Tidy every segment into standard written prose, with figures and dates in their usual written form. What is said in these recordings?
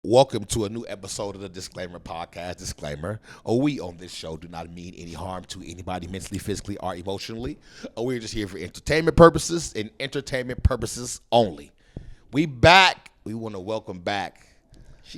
Welcome to a new episode of the Disclaimer Podcast. Disclaimer, we on this show do not mean any harm to anybody mentally, physically, or emotionally. We're just here for entertainment purposes and entertainment purposes only. We back. We want to welcome back fresh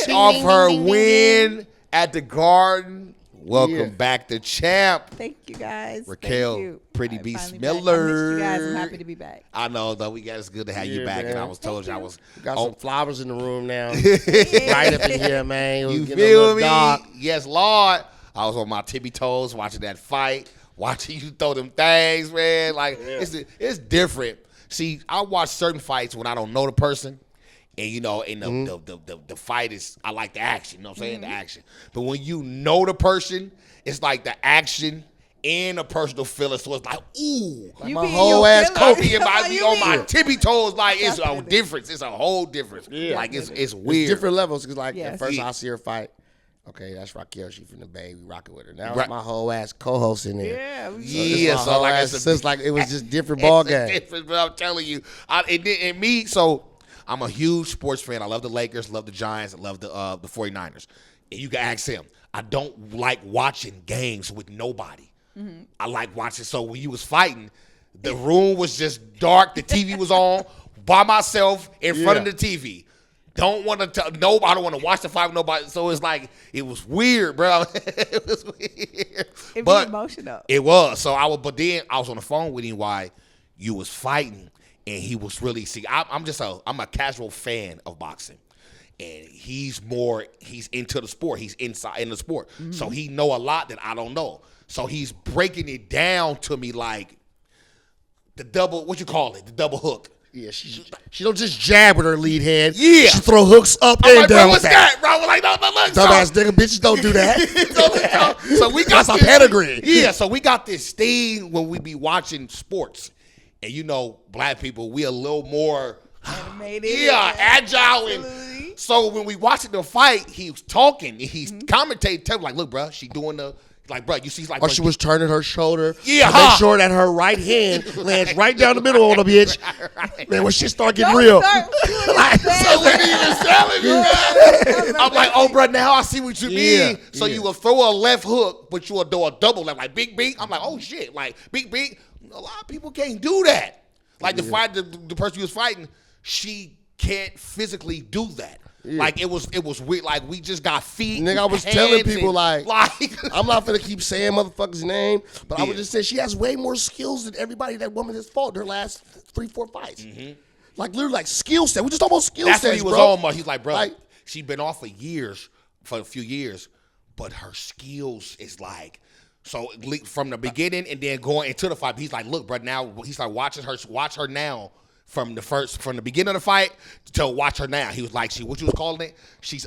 off her win at the Garden. Welcome back to Champ. Thank you, guys. Raquel, Pretty Beast Miller. I missed you guys. I'm happy to be back. I know, though. It's good to have you back. Man. And I was told you I was. We got some flowers in the room now. Right up in here, man. You feel me? Yes, Lord. I was on my tippy toes watching that fight, watching you throw them things, man. Like, it's different. See, I watch certain fights when I don't know the person. And, you know, and the fight is, I like the action, you know what I'm saying? The action. But when you know the person, it's like the action and the personal feeling. So it's like, ooh. Like my whole ass coat. I be on my tippy toes. Like, it's a difference. It's a whole difference. Yeah. Like, it's weird. It's different levels. Because, like, at first I see her fight. Okay, that's Raquel. She from the Bay. We rocking with her. Now it's my whole ass co-host in there. So like it's like it was just different ball game. Different, but I'm telling you, I'm a huge sports fan. I love the Lakers, love the Giants, I love the 49ers. And you can ask him. I don't like watching games with nobody. Mm-hmm. I like watching. So when you was fighting, the room was just dark. The TV was on by myself in front of the TV. I don't want to watch the fight with nobody. So it's like, it was weird, bro. It was weird. It was emotional. It was. But then I was on the phone with him while you was fighting. And he was really, I'm a casual fan of boxing. And he's into the sport. He's inside in the sport. Mm-hmm. So he know a lot that I don't know. So he's breaking it down to me like the double hook. Yeah, she don't just jab with her lead hand. Yeah. She throw hooks up I'm and like, down. Bro, what's that? Bro, we're like, no, look. Dumbass nigga, bitches don't do that. So we got That's a pedigree. Yeah, so we got this thing when we be watching sports. And you know, black people, we a little more animated. Agile. And so when we watching the fight, he was talking, he's commentating, telling like, look, bro, she doing the, like, bro, you see, like, or she was turning her shoulder to make sure that her right hand lands right down the middle on the bitch. Right. Man, when shit start getting real. So we didn't even selling me, I'm like, oh, bro, now I see what you mean. So you will throw a left hook, but you will do a double left, like big beat. I'm like, oh shit, like big beat. A lot of people can't do that. Like the person who was fighting, she can't physically do that. Yeah. Like it was weird. Like we just got feet. Nigga, I was telling people like I'm not gonna keep saying motherfucker's name, but I would just say she has way more skills than everybody that woman has fought in her last 3-4 fights. Mm-hmm. Like literally like skill set. We just talking about skill sets. That's what he was on. He's like, bro, like, she been off for a few years, but her skills is like. So from the beginning and then going into the fight, he's like, look, bro, now he's like watch her now from the beginning of the fight to watch her now. He was like, what you was calling it? She's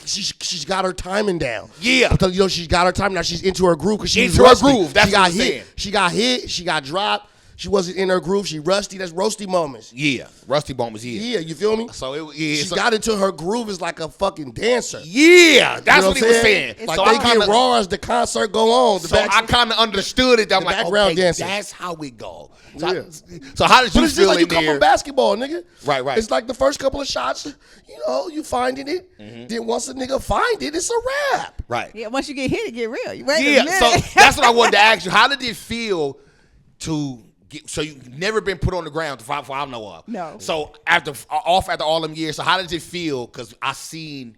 she's got her timing down. Yeah. Because she's got her timing now. She's into her groove because she's into her groove. That's what I'm saying. She got hit, she got dropped. She wasn't in her groove. She rusty. That's roasty moments. Yeah, rusty moments. Yeah, you feel me? So she got into her groove as like a fucking dancer. Yeah, that's what he was saying. Like so they get raw as the concert go on. I kind of understood it. I'm like, okay, dancing. That's how we go. So how did you feel? It's just like you come from basketball, nigga. Right. It's like the first couple of shots, you finding it. Mm-hmm. Then once a nigga find it, it's a wrap. Right. Yeah. Once you get hit, it get real. So that's what I wanted to ask you. How did it feel to? So you've never been put on the ground for I know of. No. So after all them years, so how did it feel? Because I seen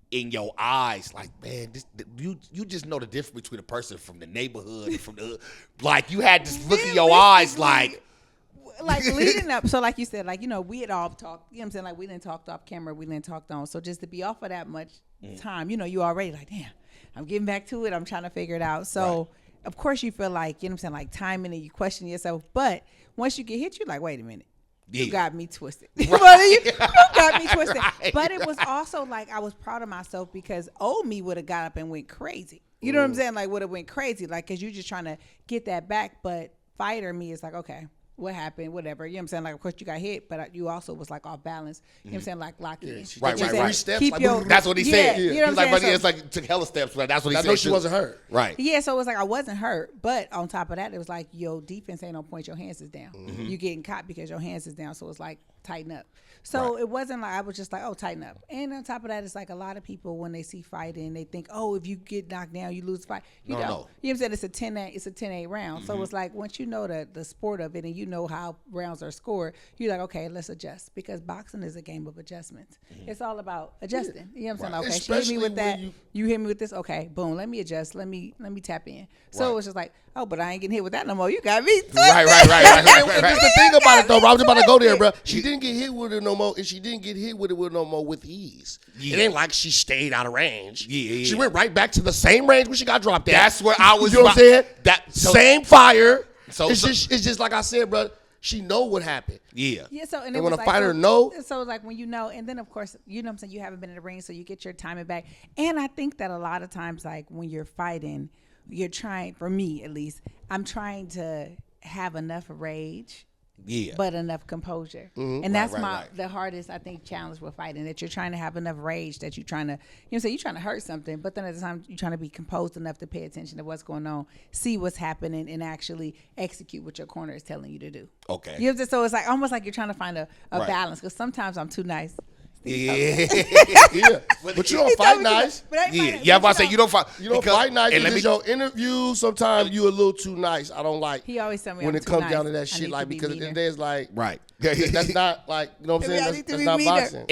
in your eyes, like, man, you just know the difference between a person from the neighborhood and from the like you had this look in your eyes like leading up. So like you said, like, we had all talked, you know what I'm saying? Like we didn't talk off camera, we didn't talk on. So just to be off for that much time, you already like, damn, I'm getting back to it. I'm trying to figure it out. So. Right. Of course you feel like, you know what I'm saying, like timing and you question yourself. But once you get hit, you're like, wait a minute. You got me twisted. Right. you got me twisted. Right. But it was also like I was proud of myself because old me would have got up and went crazy. You know what I'm saying? Like would have went crazy. Like because you're just trying to get that back. But fighter me is like, okay, what happened, whatever. You know what I'm saying? Like, of course, you got hit, but you also was, like, off balance. You know what I'm saying? Like, lock in. Right. Steps, keep like, that's what he said. You know what I'm saying? It's like took hella steps, but that's what he said. I know she wasn't hurt. Right. Yeah, so it was like I wasn't hurt. But on top of that, it was like, your defense ain't on point. Your hands is down. Mm-hmm. You getting caught because your hands is down. So it's like, tighten up. So it wasn't like I was just like, oh, tighten up. And on top of that, it's like a lot of people when they see fighting, they think, oh, if you get knocked down, you lose the fight. You know what I'm saying? It's a 10-8 round. So it's like once you know the sport of it and you know how rounds are scored, you're like, okay, let's adjust, because boxing is a game of adjustments. It's all about adjusting. You know what I'm saying? Okay, Especially she hit me with that. You hit me with this. Okay, boom. Let me adjust. Let me tap in. So it was just like, oh, but I ain't getting hit with that no more. You got me. Right. That's the thing about it, though, bro. I was about to go there, bro. She didn't get hit with it no more, and she didn't get hit with it no more with ease. It ain't like she stayed out of range. She went right back to the same range when she got dropped at. That's where I was. You know what I'm saying? Same fire. It's just like I said, bro. She know what happened. Yeah. So and when a fighter know, so it's like when you know, and then of course you know what I'm saying, you haven't been in the ring, so you get your timing back. And I think that a lot of times, like when you're fighting, you're trying. For me, at least, I'm trying to have enough rage. But enough composure. And that's the hardest, I think, challenge with fighting, that you're trying to have enough rage that you're trying to, you're trying to hurt something, but then at the time you're trying to be composed enough to pay attention to what's going on, see what's happening, and actually execute what your corner is telling you to do. Okay. You have to, so it's like almost like you're trying to find a balance, because sometimes I'm too nice. Yeah. But you don't fight nice. I'm about to say you don't fight. You don't fight nice. Because your interview, sometimes you a little too nice. I don't like. He always tell me when I'm it comes nice. down to that shit, like, because at the end of the day, it's like, right. That's not like, you know what I'm saying? That's not boxing.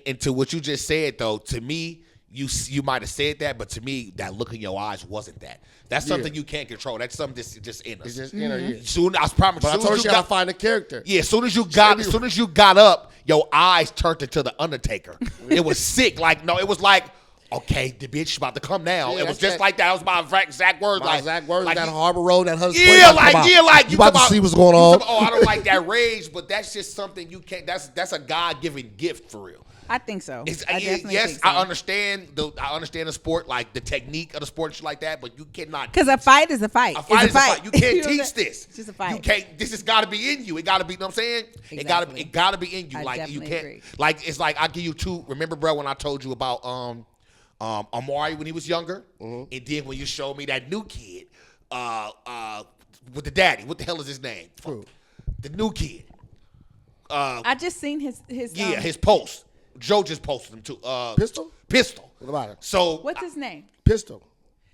And to what you just said, though, to me, you might have said that, but to me, that look in your eyes wasn't that. That's something you can't control. That's something that's just in us. It's just in her. Yeah. Soon, I promise. But I told you how to find a character. Yeah, as soon as you got up, your eyes turned into the Undertaker. It was sick. Like, no, it was like, okay, the bitch is about to come now. Yeah, it was just like that. It was my exact words. Exact words. That Harbor Road, that Hudson. Yeah, like you about to see what's going on. Oh, I don't like that rage, but that's just something you can't. That's a God-given gift for real. I think so. I think so. I understand the sport, like the technique of the sport, and shit like that. But you cannot, because a fight is a fight. A fight is a fight. You can't teach this. It's just a fight. You can't. This has got to be in you. It got to be. You know what I'm saying? Exactly. It got to be in you. I like you can't. Agree. Like it's like I give you two. Remember, bro, when I told you about Amari when he was younger, and then when you showed me that new kid, with the daddy. What the hell is his name? Who? The new kid. I just seen his his post. Joe just posted him too. Pistol. What about it? So what's his name? Pistol.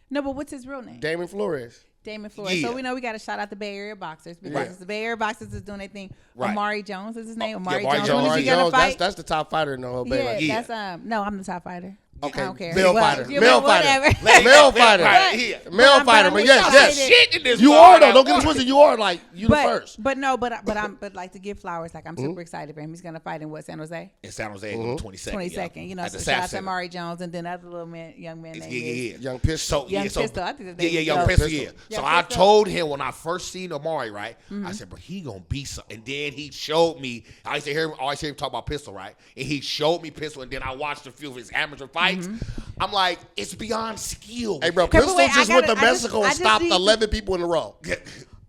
No, but what's his real name? Damon Flores. Yeah. So we know we got to shout out the Bay Area boxers, because the Bay Area boxers is doing their thing. Right. Amari Jones is his name. Amari Jones. When is he gonna fight? That's the top fighter in the whole Bay. Yeah, that's no, I'm the top fighter. Okay. I don't care. Male fighter. Male fighter. Male fighter. Male fighter. But yes. Shit in this you are though. Don't get it twisted. You are like the first. But like to give flowers. Like I'm super excited for him. He's gonna fight in what, San Jose? In San Jose, 22nd. 22nd. You know, so shout out to Amari Jones, and then other young man named Young Pistol. Pistol. I think his name is Young Pistol. Yeah. So I Pistol. told him when I first seen Amari, right? I said, bro, he gonna be something. And then he showed me. I used to hear him talk about Pistol, right? And he showed me Pistol, and then I watched a few of his amateur fights. I'm like, it's beyond skill. Hey, bro, Pistol just went to Mexico and stopped 11 people in a row.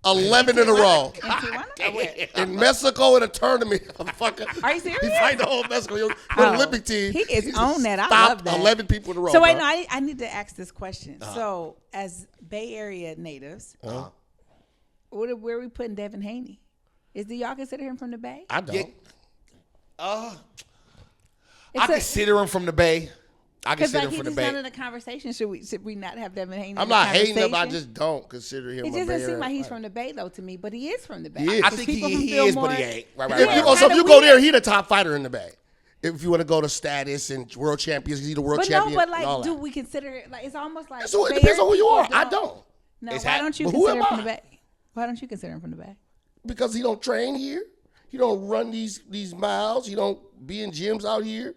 11 in a row. In Mexico in a tournament. Are you serious? He fight the whole Mexico Olympic team. He is on that. I love that. 11 people in a row. So wait, no, I need to ask this question. So as Bay Area natives, where are we putting Devin Haney? Do y'all consider him from the Bay? I don't. I consider him from the Bay. I consider him from the Bay. None of the conversation. Should we not have Devin Haney? I'm not hating him. I just don't consider him. It doesn't seem like he's from the Bay though to me, but he is from the Bay. He is. I think he is, but he ain't. Right. So if you go there, he the top fighter in the Bay. If you want to go to status and world champions, he's the world champion. But like, do we consider it? Like, it's almost like. So it depends on who you are. I don't. No, why don't you consider him from the Bay? Why don't you consider him from the Bay? Because he don't train here. He don't run these miles. He don't be in gyms out here.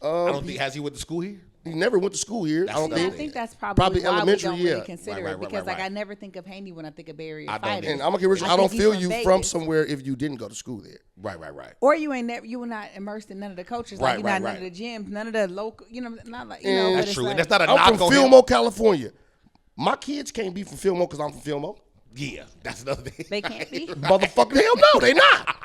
I don't think. Has he went to school here? He never went to school here. I think that's probably why elementary. We don't really consider it, because like I never think of Haney when I think of Bay Area fighters. And I'm gonna get rich. I don't feel you from somewhere if you didn't go to school there. Right. Or you were not immersed in none of the coaches. Like you're not none of the gyms, none of the local. Not like That's true. And that's not a I'm knock from on Fillmore, California. My kids can't be from Fillmore because I'm from Fillmore. Yeah, that's another thing. They can't be. Motherfucking hell no, they not.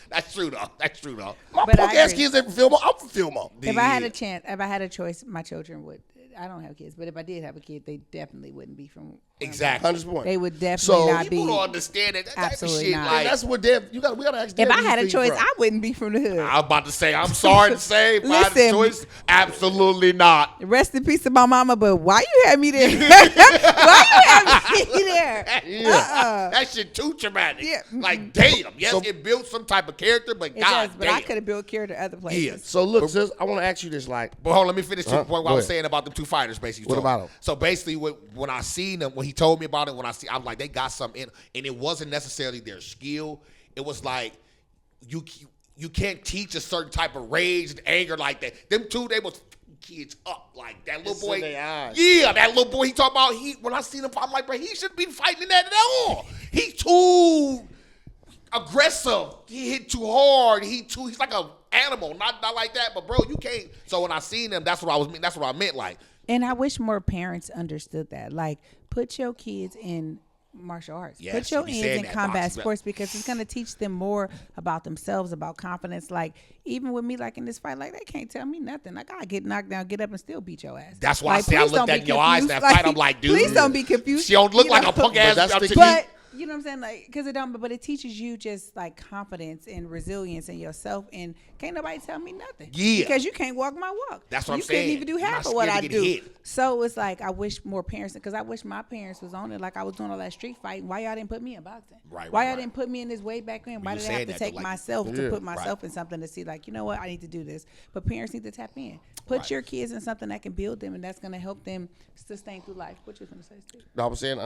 That's true though. My punk ass kids ain't from Fillmore. I'm from Fillmore. If I had a chance, if I had a choice, my children would I don't have kids, but if I did have a kid, they definitely wouldn't be from. Exactly. 100%. They would definitely not be. People don't understand that. That Absolutely shit, not. like, That's what we gotta ask. If I had a choice, I wouldn't be from the hood. I was about to say, I'm sorry to say, if I had a Listen. choice, absolutely not. Rest in peace to my mama, but why you had me there? Why you had me there? Yeah. That shit too traumatic. Yeah. Like, damn. Yes, So- it built some type of character, but It God does, but damn. I could have built character other places. Yeah. So look, sis, I want to ask you this, like, But hold on, let me finish the point what I Go was ahead. saying about them two fighters, basically. What So- about them? So basically, when I seen them, when he told me about it, I was like, they got something in, and it wasn't necessarily their skill. It was like, you can't teach a certain type of rage and anger like that. Them two, they was fucking kids up. Like, that little It's in boy. their eyes. Yeah, that little boy he talking about, when I seen him, I'm like, bro, he shouldn't be fighting in that at all. He too aggressive. He hit too hard. He's like an animal. Not like that, but bro, you can't. So when I seen him, that's what I meant. Like, And I wish more parents understood that. Like, put your kids in martial arts. Yes, put your you be kids saying in that, combat boxing. sports because it's going to teach them more about themselves, about confidence. Like, even with me, like in this fight, like, they can't tell me nothing. Like, I get knocked down, get up, and still beat your ass. That's why like, I say I please looked don't at be your eyes in confused. that fight. I'm like, dude. Please don't be confused. She don't look You like know? a punk ass. that's the key. But you know what I'm saying? Like, because it don't, but it teaches you just like confidence and resilience in yourself. And can't nobody tell me nothing. Yeah. Because you can't walk my walk. That's what I'm you saying. couldn't even do You're half not of what scared I to get do. hit. So it's like, I wish more parents, because I wish my parents was on it. Like I was doing all that street fighting. Why y'all didn't put me in boxing? Right, Why right, y'all right. didn't put me in this way back then? Why you did I have saying to that, take though, like- myself to Yeah. put myself in something to see, like, you know what? I need to do this. But parents need to tap in. Put Right. your kids in something that can build them and that's going to help them sustain through life. What you going to say, Steve? No, I was saying,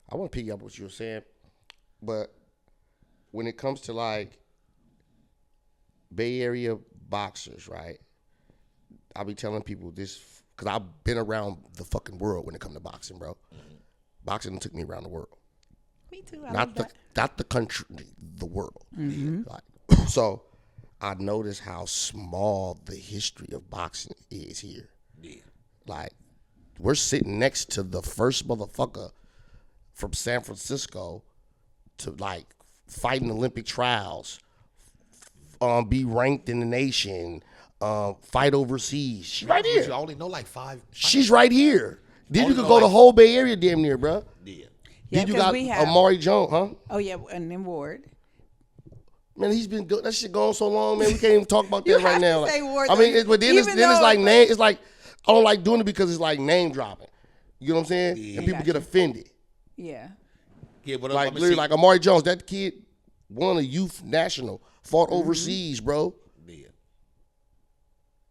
I want to pick up what you were saying, but when it comes to like Bay Area boxers, right? I'll be telling people this because I've been around the fucking world when it comes to boxing, bro. Boxing took me around the world, Me too. I love not the that. not the country, the world. Like, so I noticed how small the history of boxing is here. Yeah. Like, we're sitting next to the first motherfucker from San Francisco to like fight in Olympic trials, be ranked in the nation, fight overseas. She's right You here. only know like 5. She's right here. Then you Only could know go the like- whole Bay Area damn near, bro. Yeah. Yeah, Then you 'cause got we have- Amari Jones, huh? Oh, yeah, and then Ward. Man, he's been good. That shit going so long, man. We can't even talk about You that right have now. to say Ward, I mean, though. but then it's Even though like it's name. It's like I don't like doing it because it's like name dropping. You know what I'm saying? Yeah. And people Gotcha. get offended. Yeah. Yeah, but Like let me literally, see. like Amari Jones, that kid won a youth national, fought overseas, bro. Yeah.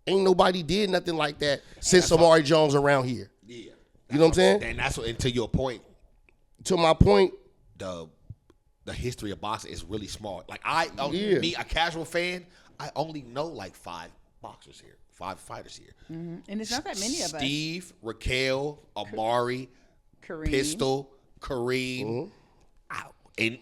Ain't nobody did nothing like that since Amari Jones around here. Yeah. You know what I'm saying? And that's what, and to your point, To my point, the history of boxing is really small. Like Yeah. me, a casual fan, I only know like 5 boxers here, 5 fighters here. And it's not that many of us. Steve, Raquel, Amari, Kareem. Pistol, Kareem. Mm-hmm. And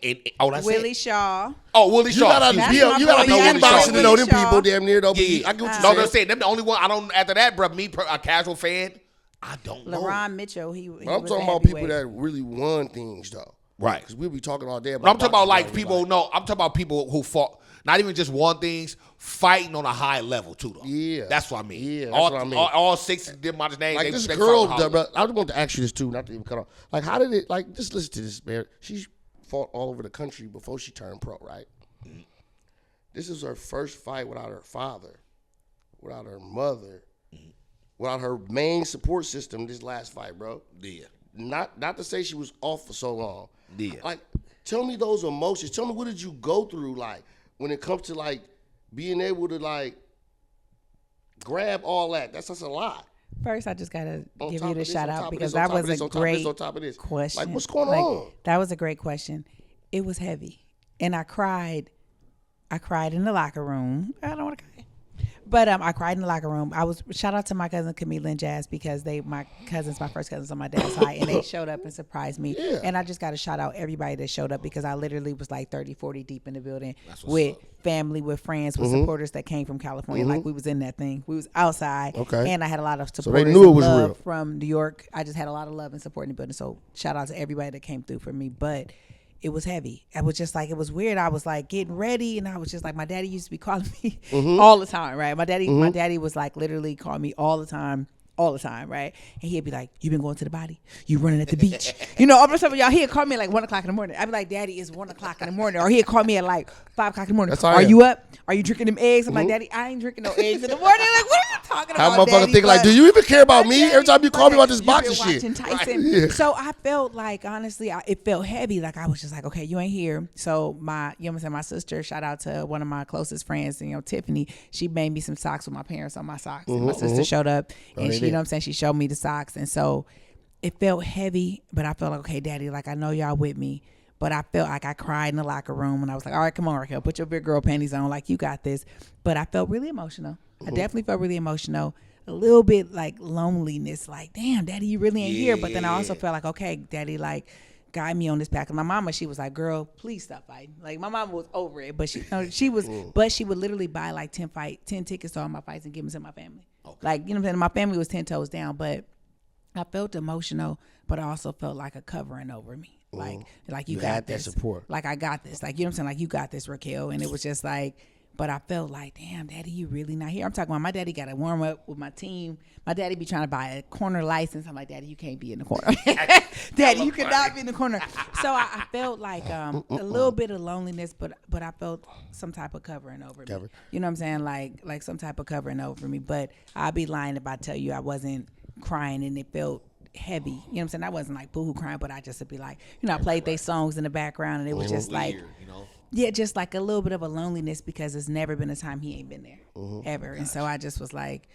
that's Willie it. Shaw. Oh, Willie you Shaw. gotta excuse That's me. be my you gotta boy. be You in gotta boxing know to know them Willie Shaw. people damn near though. Yeah, I yeah. get what you're No, saying. they're saying them the only one. I don't. After that, bro, a casual fan, I don't know. LaRon Mitchell. He I'm was talking a about people heavyweight. that really won things though. Right. Because we'll be talking all day about. But I'm talking about boxing, like bro. people. No, I'm talking about people who fought. Not even just won things, fighting on a high level too. Though. Yeah. that's what I mean. Yeah, that's all, what I mean. All 6 of them, my name. Like they, this they girl, fought on a high bro, level. I just want to ask you this too, not to even cut off. Like, how did it? Like, just listen to this, man. She fought all over the country before she turned pro, right? Mm-hmm. This is her first fight without her father, without her mother, Mm-hmm. without her main support system. This last fight, bro. Yeah. Not to say she was off for so long. Yeah. Like, tell me those emotions. Tell me what did you go through, like, when it comes to like being able to like grab all that. That's a lot. First, I just gotta On give top you of the this, shout on top out of because this, on that top of was this, a on top of this, great on top of this. question. Like, what's going on? That was a great question. It was heavy, and I cried. I cried in the locker room. I don't want to cry, but I cried in the locker room. Shout out to my cousin Camila and Jazz because my first cousins on my dad's side, and they showed up and surprised me. Yeah. And I just got to shout out everybody that showed up because I literally was like 30, 40 deep in the building with family, with friends, with supporters that came from California. Like we was in that thing. We was outside. Okay. And I had a lot of they supporters knew it and was love real. from New York. I just had a lot of love and support in the building. So shout out to everybody that came through for me. But it was heavy. I was just like, it was weird. I was like getting ready, and I was just like, my daddy used to be calling me all the time, right? My daddy was like literally calling me all the time all the time, right? And he'd be like, "You been going to the body? You running at the beach?" You know, all of a sudden, y'all, he'd call me at like 1 o'clock in the morning. I'd be like, "Daddy, it's 1 o'clock in the morning," or he'd call me at like 5 o'clock in the morning. That's how I Are am. you up? Are you drinking them eggs? I'm like, "Daddy, I ain't drinking no eggs in the morning." Like, what are you talking How about, motherfucker Daddy? think like, do you even care about me? Every time you call me about this You've boxing been shit. watching Tyson. Yeah. So I felt like, honestly, it felt heavy. Like I was just like, okay, you ain't here. So my, you know what I'm saying, my sister, shout out to one of my closest friends, Tiffany, she made me some socks with my parents on my socks. And my sister showed up and she, you know what I'm saying, she showed me the socks. And so it felt heavy, but I felt like, okay, Daddy, like I know y'all with me. But I felt like I cried in the locker room and I was like, all right, come on, Raquel, put your big girl panties on. Like, you got this. But I felt really emotional. I definitely felt really emotional. A little bit like loneliness, like, damn, Daddy, you really ain't here. But then I also felt like, okay, Daddy, like, guide me on this path. And my mama, she was like, girl, please stop fighting. Like, my mama was over it. But she was, but she would literally buy like 10 tickets to all my fights and give them to my family. Okay. Like, you know what I'm saying? My family was 10 toes down, but I felt emotional, but I also felt like a covering over me. Like you got this. That support. Like, I got this. Like, you know what I'm saying? Like, you got this, Raquel. And it was just like, but I felt like, damn, Daddy, you really not here. I'm talking about my daddy got to warm up with my team. My daddy be trying to buy a corner license. I'm like, Daddy, you can't be in the corner. Daddy, you cannot be in the corner. So I felt like a little bit of loneliness, but I felt some type of covering over me. You know what I'm saying? Like some type of covering over me. But I'd be lying if I tell you I wasn't crying and it felt heavy. You know what I'm saying? I wasn't like boohoo crying, but I just would be like, you know, I played their songs in the background and it was just like, yeah, just like a little bit of a loneliness because there's never been a time he ain't been there ever. And so I just was like,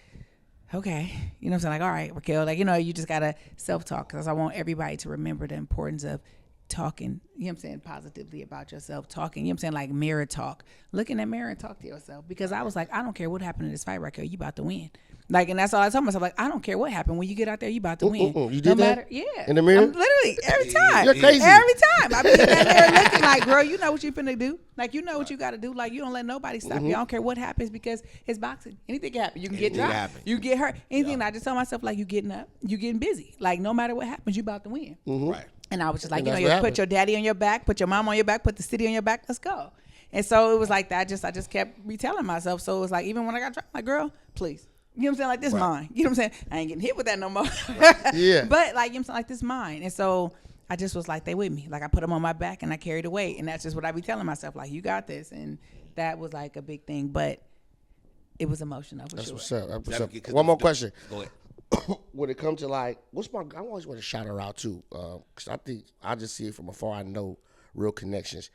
okay, you know what I'm saying? Like, all right, Raquel, like, you know, you just got to self-talk because I want everybody to remember the importance of talking, you know what I'm saying, positively about yourself, talking, you know what I'm saying, like mirror talk. Look in that mirror and talk to yourself because I was like, I don't care what happened in this fight, Raquel, you about to win. Like, and that's all I told myself. Like, I don't care what happened. When you get out there, you about to win. You did that? Yeah. In the mirror? Literally, every time. You're crazy. Every time. I be in that mirror looking like, girl, you know what you finna do. Like, you know what you got to do. Like, you don't let nobody stop you. I don't care what happens because it's boxing. Anything can happen. You can get dropped. You get hurt. Anything. I just tell myself, like, you getting up. You getting busy. Like, no matter what happens, you about to win. Right. And I was just like, you know, you put your daddy on your back, put your mom on your back, put the city on your back. Let's go. And so it was like that. I just kept retelling myself. So it was like, even when I got dropped, like, girl, please. You know what I'm saying? Like, this mine. You know what I'm saying? I ain't getting hit with that no more. Yeah. But, like, you know what I'm saying? Like, this mine. And so I just was like, they with me. Like, I put them on my back and I carried the weight. And that's just what I be telling myself. Like, you got this. And that was, like, a big thing. But it was emotional for sure. That's what's up. One more question. Go ahead. When it comes to, like, I always want to shout her out, too. Because I think I just see it from afar. I know real connections.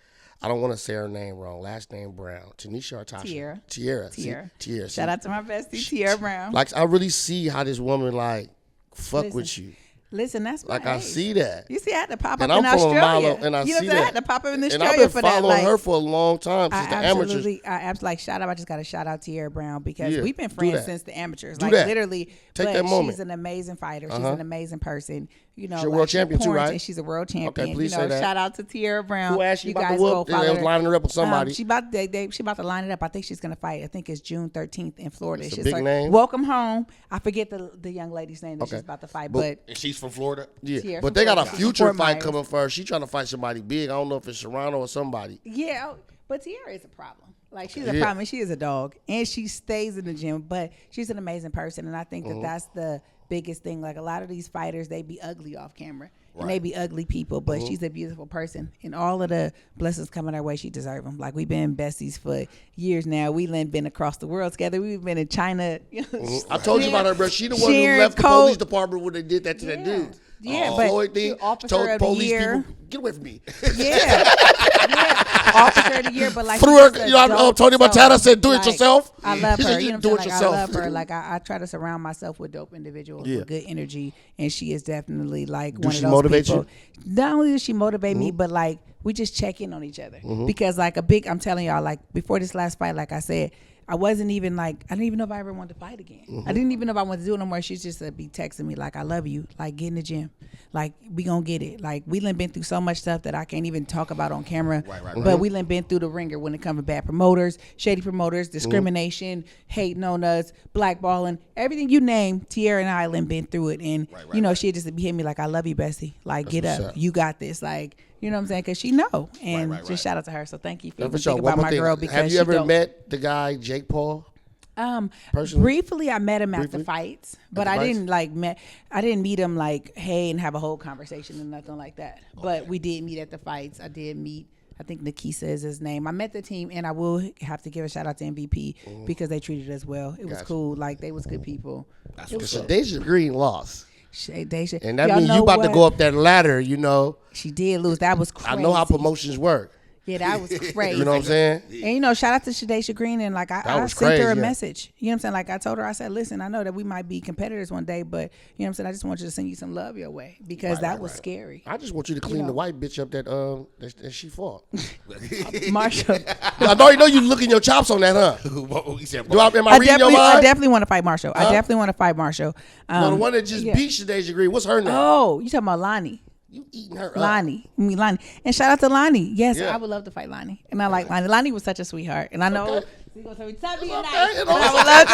I don't want to say her name wrong. Last name Brown. Tanisha or Tasha? Tiara. Shout out to my bestie, Tiara Brown. Like, I really see how this woman, like, fuck with you. Listen, that's like I see that. You see, I had to pop up and in I'm Australia. Milo, and I you know see what that. I had to pop up in Australia and I've been for that. following her for a long time since the amateurs. I absolutely like shout out. I just got to shout out Tiara Brown because we've been friends since the amateurs. Do like that. literally, Take but that moment. She's an amazing fighter. She's an amazing person. You know, she's a world champion too, right? She's a world champion. Okay, please you know, say that. Shout out to Tiara Brown. Who asked you about guys the whoop? go follow They was her. lining her up with somebody. She about to line it up. I think she's gonna fight. I think it's June 13th in Florida. It's a she's big like, name. Welcome home. I forget the young lady's name that she's about to fight, but and she's from Florida. Yeah, Tiara but they got a Florida. future Fort fight Myers. coming for her. She trying to fight somebody big. I don't know if it's Serrano or somebody. Yeah, but Tiara is a problem. Like, she's a problem. And she is a dog. And she stays in the gym. But she's an amazing person. And I think that that's the biggest thing. Like, a lot of these fighters, they be ugly off camera. And they be ugly people. But she's a beautiful person. And all of the blessings coming our way, she deserves them. Like, we've been besties for years now. We've been across the world together. We've been in China. I told you about her, bro. She the one who left the police department when they did that to that dude. Yeah, but Floyd thing, officer told of the police year. people, get away from me. Yeah. Officer of the year, but like Threw her, you know, Tony Montana said, do it yourself. I love He her. said, You know do what it I'm saying? Like, I yourself. love her. Like, I try to surround myself with dope individuals with good energy, and she is definitely like one of those motivate people. you? Not only does she motivate me, but like we just check in on each other because like I'm telling y'all, like before this last fight, like I said, I wasn't even like, I didn't even know if I ever wanted to fight again. I didn't even know if I wanted to do it no more. She's just be texting me like, I love you. Like, get in the gym. Like, we gonna get it. Like, we done been through so much stuff that I can't even talk about on camera. Right. But we done been through the ringer when it comes to bad promoters, shady promoters, discrimination, hating on us, blackballing, everything you name. Tiara and I done been through it. And, you know, she just be hitting me like, I love you, Bessie. Like, get up. You got this. Like, you know what I'm saying? Because she know. And just shout out to her. So thank you for thinking about my girl. Because have you ever met the guy, Jake Paul? Personally? Briefly, I met him at the fights, but the I fights? didn't meet him like, hey, and have a whole conversation and nothing like that. Okay. But we did meet at the fights. I did meet, I think Nikisa is his name. I met the team, and I will have to give a shout out to MVP because they treated us well. It was cool. Like, they was good people. That's what's up. Deja Green lost. Deja. And that means you about to go up that ladder, you know. She did lose. That was crazy. I know how promotions work. Yeah, that was crazy. You know what I'm saying? And shout out to Shadesha Green, and like I sent crazy, her a message. You know what I'm saying? Like I told her, I said, listen, I know that we might be competitors one day, but you know what I'm saying? I just want you to send you some love your way because that was scary. I just want you to clean the white bitch up that she fought. Marshall. I know you looking your chops on that, huh? Am I reading your mind? I definitely want to fight Marshall. I definitely want to fight Marshall. The one that just beat Shadesha Green, what's her name? Oh, you talking about Lonnie? You eating her up. Lonnie. And shout out to Lonnie. Yes, I would love to fight Lonnie. And I like Lonnie. Lonnie was such a sweetheart. And I know he's going to tell me, stop being nice. You know, I would love to.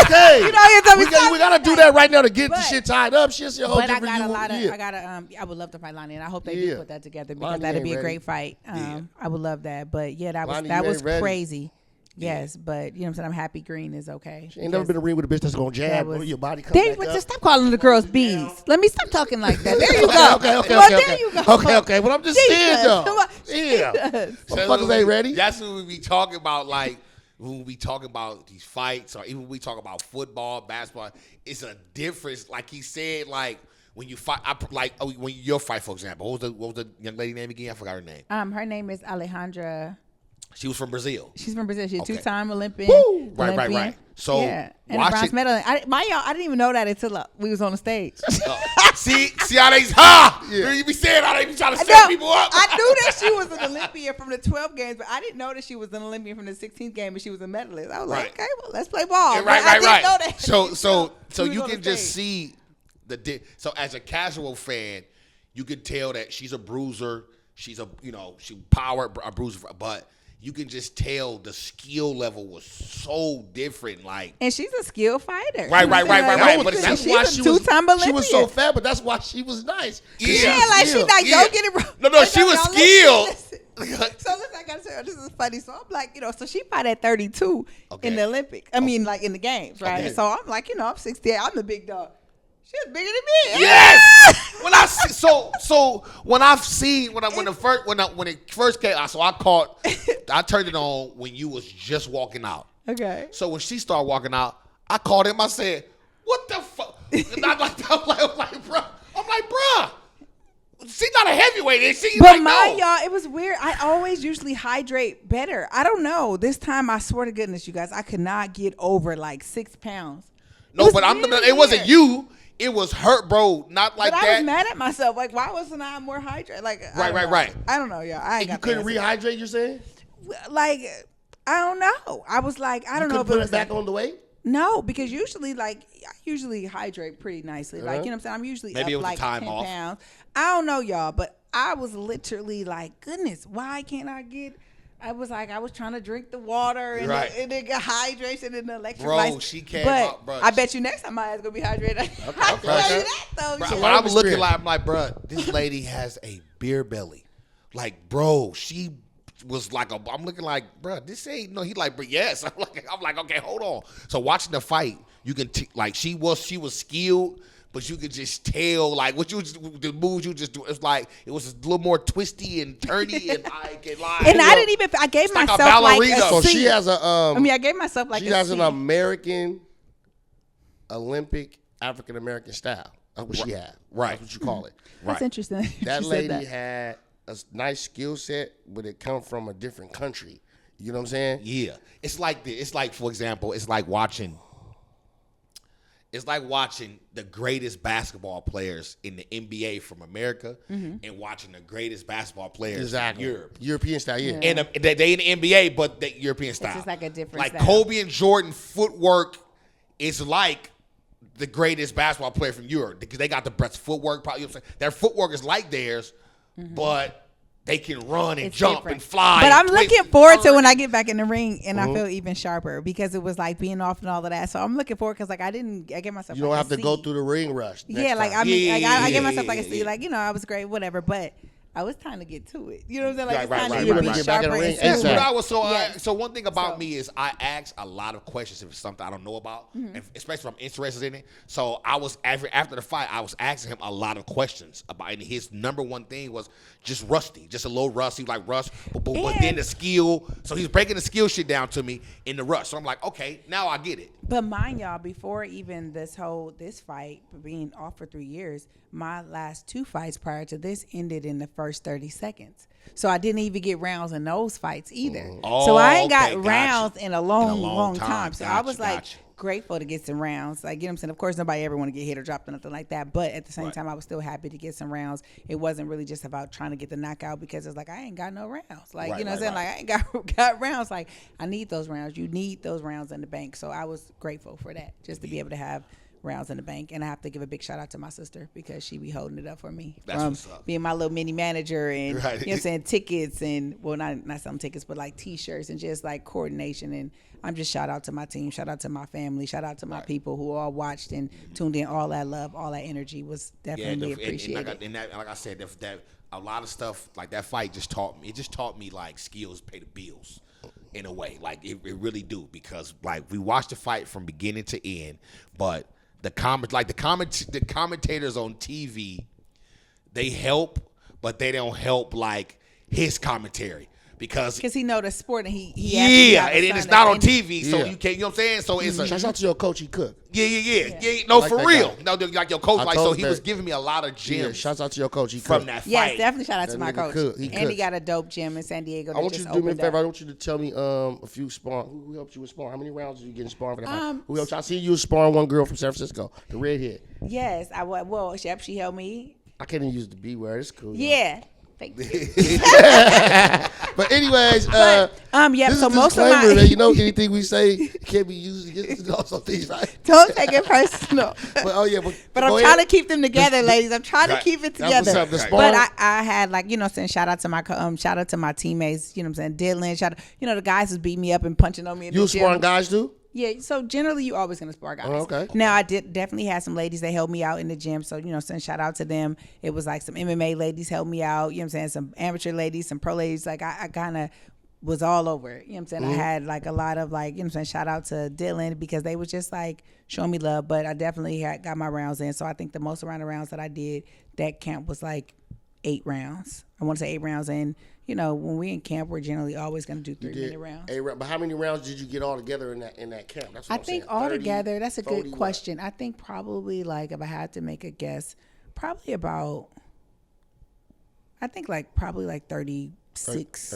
Okay. You know, he'll tell me, we got to do that right now to get the shit tied up. She's your whole different I would love to fight Lonnie. And I hope they do put that together because that'd be a great fight. I would love that. But yeah, that was crazy. Yes, but you know what I'm saying? I'm happy Green is okay. She ain't never been in a ring with a bitch that's going to jab your body come back up. Just stop calling the girls bees. Let me stop talking like that. There you go. There you go. Okay. Well, I'm just saying, though. Yeah. Motherfuckers ain't ready. That's what we be talking about, like, when we talk about these fights or even when we talk about football, basketball, it's a difference. Like he said, like, when you fight, when your fight, for example, what was the young lady name again? I forgot her name. Her name is Alejandra. She was from Brazil. She's from Brazil. She's a two-time Olympian. Woo! Right. So and a bronze medal. I didn't even know that until we was on the stage. See how they you be saying how they be trying to set people up. I knew that she was an Olympian from the 12 games, but I didn't know that she was an Olympian from the 16th game, and she was a medalist. I was like, okay, well, let's play ball. Yeah, right. I didn't know that. So you can just see so as a casual fan, you can tell that she's a bruiser. She's she powered a bruiser, but you can just tell the skill level was so different. Like, and she's a skilled fighter. Right. But that's why she was two-time Olympian. She was so fat, but that's why she was nice. Yeah, like she's like, don't get it wrong. No, she was skilled. So listen, I gotta say, this is funny. So I'm like, so she fought at 32 in the Olympics. I mean, like in the games, right? Okay. So I'm like, I'm 68. I'm the big dog. She's bigger than me. Yes. When it first came out, so I turned it on when you was just walking out. Okay. So when she started walking out, I called him. I said, "What the fuck?" And I'm like, bruh. She's not a heavyweight, is she? But y'all, it was weird. I always usually hydrate better. I don't know. This time, I swear to goodness, you guys, I could not get over like 6 pounds. No, but it wasn't you. It was her, bro. Not like that. I was mad at myself. Like, why wasn't I more hydrated? Like, right. I don't know, y'all. You couldn't rehydrate, you're saying? Like, I don't know. I was like, I don't know if it was back on the weight. No, because usually, I hydrate pretty nicely. Like, you know what I'm saying? I'm usually maybe up it was like the time 10 off. pounds. I don't know, y'all, but I was literally like, goodness, why can't I get? I was trying to drink the water and the hydration and the electrolytes. Bro, she came out, bro. I bet you next time my ass gonna be hydrated. I tell you that though. Bro, but I'm looking like, I'm like, bro, this lady has a beer belly. Like, bro, she was like I'm looking like, bro, this ain't no. He like, but yes. I'm like, okay, hold on. So watching the fight, you can she was skilled. But you could just tell, like, the moves you just do. It's like it was a little more twisty and turny, and I can lie. And I gave myself like a so C. she has I gave myself like she has an American Olympic African American style. That's what she had. Right. That's what you call it. That's interesting. That lady had a nice skill set, but it come from a different country. You know what I'm saying? Yeah. It's like for example, it's like watching the greatest basketball players in the NBA from America and watching the greatest basketball players in Europe. European style, yeah. And they in the NBA, but the European style. It's just like a different like style. Kobe and Jordan footwork is like the greatest basketball player from Europe because they got the best footwork. Probably, you know what I'm saying? Their footwork is like theirs, but they can run and jump different. and fly. But I'm looking forward to when I get back in the ring and I feel even sharper because it was like being off and all of that. So I'm looking forward because I gave myself. You don't have to C. go through the ring rush. Yeah, like time. I gave myself like a C. Like I was great, whatever. But I was trying to get to it. You know what I'm saying? Like, Right, it's time right, to right, be right. Get back in the sharper ring and ASAP. smoother. But I was Yeah. so one thing about So- me is I ask a lot of questions if it's something I don't know about, Mm-hmm. and especially if I'm interested in it. So I was after the fight, I was asking him a lot of questions about, and his number one thing was just rusty, just a little rusty, like rust. But then And- the skill. So he's breaking the skill shit down to me in the rush. So I'm like, okay, now I get it. But mind y'all, before even this fight being off for 3 years, my last 2 fights prior to this ended in the first 30 seconds. So I didn't even get rounds in those fights either. So I ain't got okay, gotcha. rounds in a long, long long time. time. So I Gotcha, was like gotcha. grateful to get some rounds. Like, you know what I'm saying? Of course, nobody ever want to get hit or dropped or nothing like that. But at the same Right. time, I was still happy to get some rounds. It wasn't really just about trying to get the knockout because it's like, I ain't got no rounds. Like, Right, you know what right, I'm saying? right. Like, I ain't got rounds. Like, I need those rounds. You need those rounds in the bank. So I was grateful for that, just to be able to have rounds in the bank. And I have to give a big shout out to my sister because she be holding it up for me. That's From what's up. being my little mini manager and, Right. you know what I'm saying, tickets and, well, not some tickets, but like T-shirts and just like coordination. And I'm just shout out to my team, shout out to my family, shout out to my people who all watched and tuned in. All that love, all that energy was definitely appreciated. And like I said, that a lot of stuff like that fight just taught me. It just taught me like skills pay the bills. In a way, like it really do, because like we watched the fight from beginning to end, but the commentators on TV, they help, but they don't help like his commentary because he know the sport and he yeah, and it's not on TV. TV, so you can't, you know what I'm saying? So it's Shout out to your coach, he cook. yeah. No, like for that real. guy. No, like your coach, I like so told he that- was giving me a lot of Yeah, gems shout out to your coach, he from cook. that fight. Yes, definitely shout out to That my nigga coach. cook. He And he cooks. got a dope gym in San Diego. I that want you just to do me a opened favor. up. I want you to tell me a few sparring. Who helped you with sparring? How many rounds did you get in sparring for that fight? Um, Who helped you? I see you was sparring one girl from San Francisco, the redhead. Yes, well, she helped me. I can't even use the B word. It's cool. y'all. Yeah. Thank you. But anyways, yeah. this So is a most of disclaimer my that anything we say can't be used against us on things, right? don't take it personal. But But I'm trying to keep them together, ladies. I'm trying to Right. keep it That's what's together. up. The Right. sparring. But I had like, you know, saying shout out to my shout out to my teammates. You know what I'm saying? Dylan, shout out. You know, the guys who's beating me up and punching on me. In you the was sparring gym. guys too? Yeah, so generally you always gonna spar guys. Oh, okay. Now I definitely had some ladies that helped me out in the gym. So, you know, saying shout out to them. It was like some MMA ladies helped me out, you know what I'm saying? Some amateur ladies, some pro ladies. Like I kinda was all over it. You know what I'm saying? Mm-hmm. I had like a lot of like, you know what I'm saying, shout out to Dylan because they was just like showing me love. But I definitely got my rounds in. So I think the most amount of rounds that I did that camp was like 8 rounds. I want to say 8 rounds. And, you know, when we in camp, we're generally always going to do 3-minute rounds. But how many rounds did you get all together in that camp? That's what I I'm think saying. 30, altogether, that's a 40, good what? question. I think probably like if I had to make a guess, probably about, I think like probably like 36,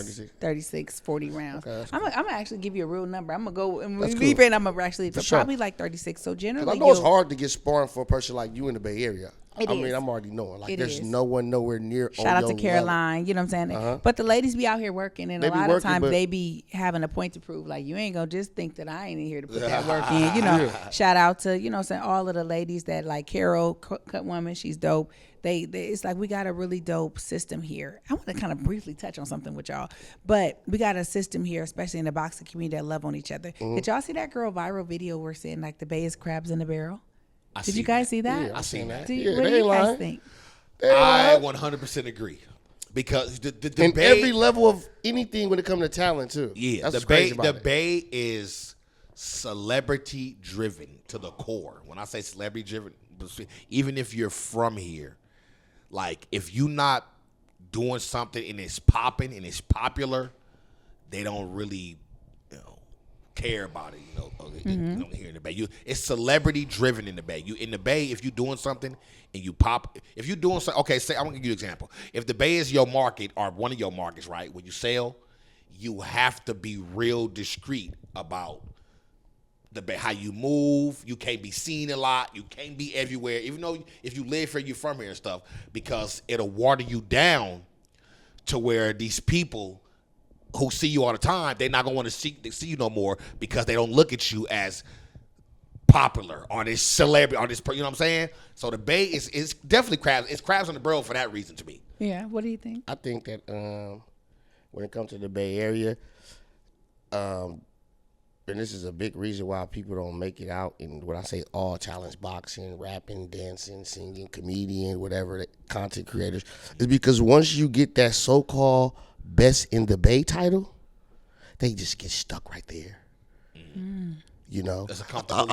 40 rounds. Okay, that's I'm gonna actually give you a real number. I'm gonna go and That's leave cool. it. And I'm gonna actually sure. probably like 36. So 'Cause generally, I know it's hard to get sparring for a person like you in the Bay Area. It I is. mean, I'm already knowing. Like, It there's is. no one nowhere near. Shout on out to your Caroline, you know what I'm saying? But the ladies be out here working, and They a be lot working, of times but- they be having a point to prove. Like, you ain't gonna just think that I ain't in here to put that work in. You know, shout out to, you know what I'm saying, all of the ladies that, like Carol, Cut Woman, she's dope. They it's like we got a really dope system here. I want to kind of briefly touch on something with y'all, but we got a system here, especially in the boxing community, that love on each other. Did y'all see that girl viral video we're saying like the Bay is crabs in the barrel? Did you guys see that? Yeah, I seen that. Do Yeah, what they do you ain't guys lying. think? I 100% agree because the in Bay, every level of anything when it comes to talent too. yeah, That's the what's crazy Bay, about the it. Bay is celebrity driven to the core. When I say celebrity driven, even if you're from here, like if you not doing something and it's popping and it's popular, they don't really, you know, care about it. You know, here in the Bay, it's celebrity driven in the Bay. You in the Bay, if you're doing something and you pop, if you're doing something, okay, say I'm gonna give you an example. If the Bay is your market or one of your markets, right, when you sell, you have to be real discreet about the Bay, how you move. You can't be seen a lot. You can't be everywhere, even though if you live here, you're from here and stuff, because it'll water you down to where these people who see you all the time, they're not gonna want to see you no more because they don't look at you as popular or this celebrity or this, you know what I'm saying? So the Bay is definitely crabs. It's crabs in the barrel for that reason to me. Yeah. What do you think? I think that when it comes to the Bay Area, and this is a big reason why people don't make it out in what I say all talents, boxing, rapping, dancing, singing, comedian, whatever, content creators, is because once you get that so-called best in the Bay title, they just get stuck right there. You know,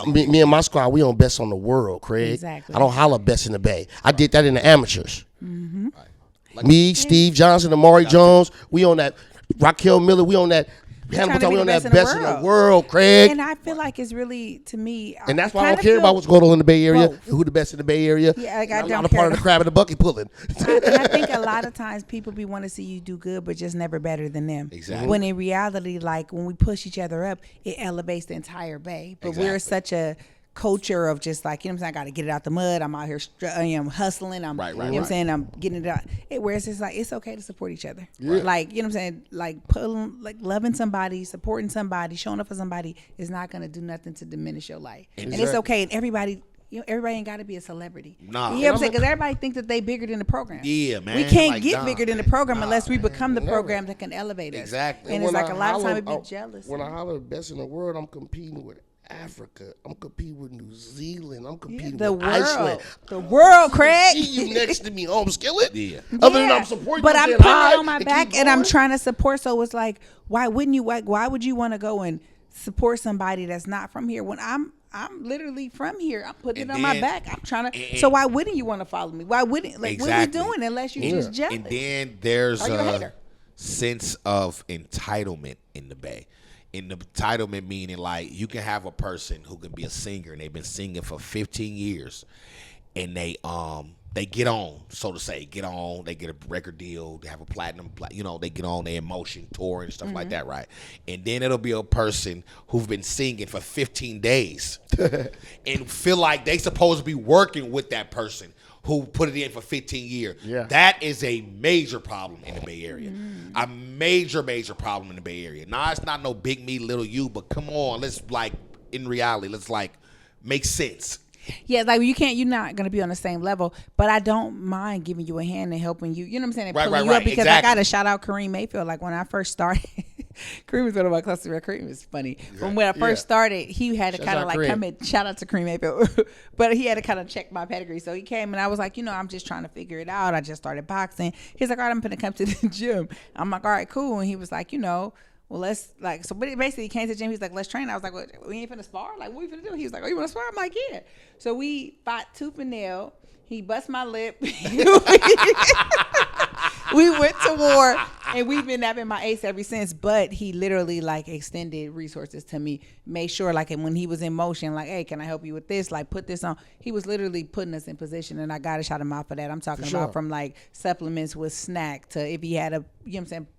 me and my squad, we on best on the world, Craig. Exactly. I don't holler best in the Bay. I did that in the amateurs. Mm-hmm. Right. Like Me, Steve Johnson, Amari Jones, we on that. Raquel Miller, we on that. Hannibal, we on that best in the world, Craig. And I feel like it's really, to me, and that's why I don't care about what's going on in the Bay Area, who the best in the Bay Area. Yeah, I don't care. part of the crab in the bucket pulling. And I think a lot of times people be want to see you do good, but just never better than them. Exactly. When in reality, like when we push each other up, it elevates the entire Bay. But we're such a culture of just like, you know what I'm saying, I got to get it out the mud. I'm out here I'm hustling. I'm, you know what I'm saying, I'm getting it out. Whereas it's like, it's okay to support each other. Yeah. Like, you know what I'm saying, like loving somebody, supporting somebody, showing up for somebody is not going to do nothing to diminish your life. Exactly. And it's okay. And everybody, everybody ain't got to be a celebrity. Nah. You know what I'm saying? Because everybody thinks that they bigger than the program. Yeah, man. We can't get bigger than the program unless we become the program that can elevate us. Exactly. And it's like a lot of times we be jealous. When I holler best in the world, I'm competing with Africa. I'm competing with New Zealand. I'm competing with Iceland. The world, Craig. See you next to me, home skillet. Yeah. Other than I'm supporting but you, I'm putting it on my back and I'm trying to support. So it's like, why wouldn't you? Why would you want to go and support somebody that's not from here when I'm literally from here? I'm putting it on my back. I'm trying to. So why wouldn't you want to follow me? Why wouldn't? Like, exactly. what are we doing unless you're just jealous? And then there's a sense of entitlement in the Bay. In the entitlement meaning like you can have a person who can be a singer and they've been singing for 15 years and they get on, so to say, they get a record deal, they have a platinum, they get on, they in motion, touring and stuff like that, right? And then it'll be a person who've been singing for 15 days and feel like they supposed to be working with that person who put it in for 15 years. Yeah. That is a major problem in the Bay Area. A major, major problem in the Bay Area. Nah, it's not no big me, little you, but come on, let's in reality, let's make sense. Yeah, like you're not gonna be on the same level, but I don't mind giving you a hand and helping you. You know what I'm saying? And pulling you up because I gotta shout out Kareem Mayfield. Like when I first started, Kareem was one of my closest friends. Kareem is funny. When I first started, he had to kind of like come and shout out to Kareem Mayfield, but he had to kind of check my pedigree. So he came and I was like, I'm just trying to figure it out. I just started boxing. He's like, all right, I'm gonna come to the gym. I'm like, all right, cool. And he was like, well, let's so basically he came to the gym. He's like, let's train. I was like, well, we ain't finna spar? Like, what we finna do? He was like, oh, you wanna spar? I'm like, yeah. So we fought tooth and nail. He bust my lip. We went to war and we've been napping my ace ever since. But he literally extended resources to me, made sure when he was in motion, hey, can I help you with this? Put this on. He was literally putting us in position and I got to shout him out for that. I'm talking about from supplements with snack to if he had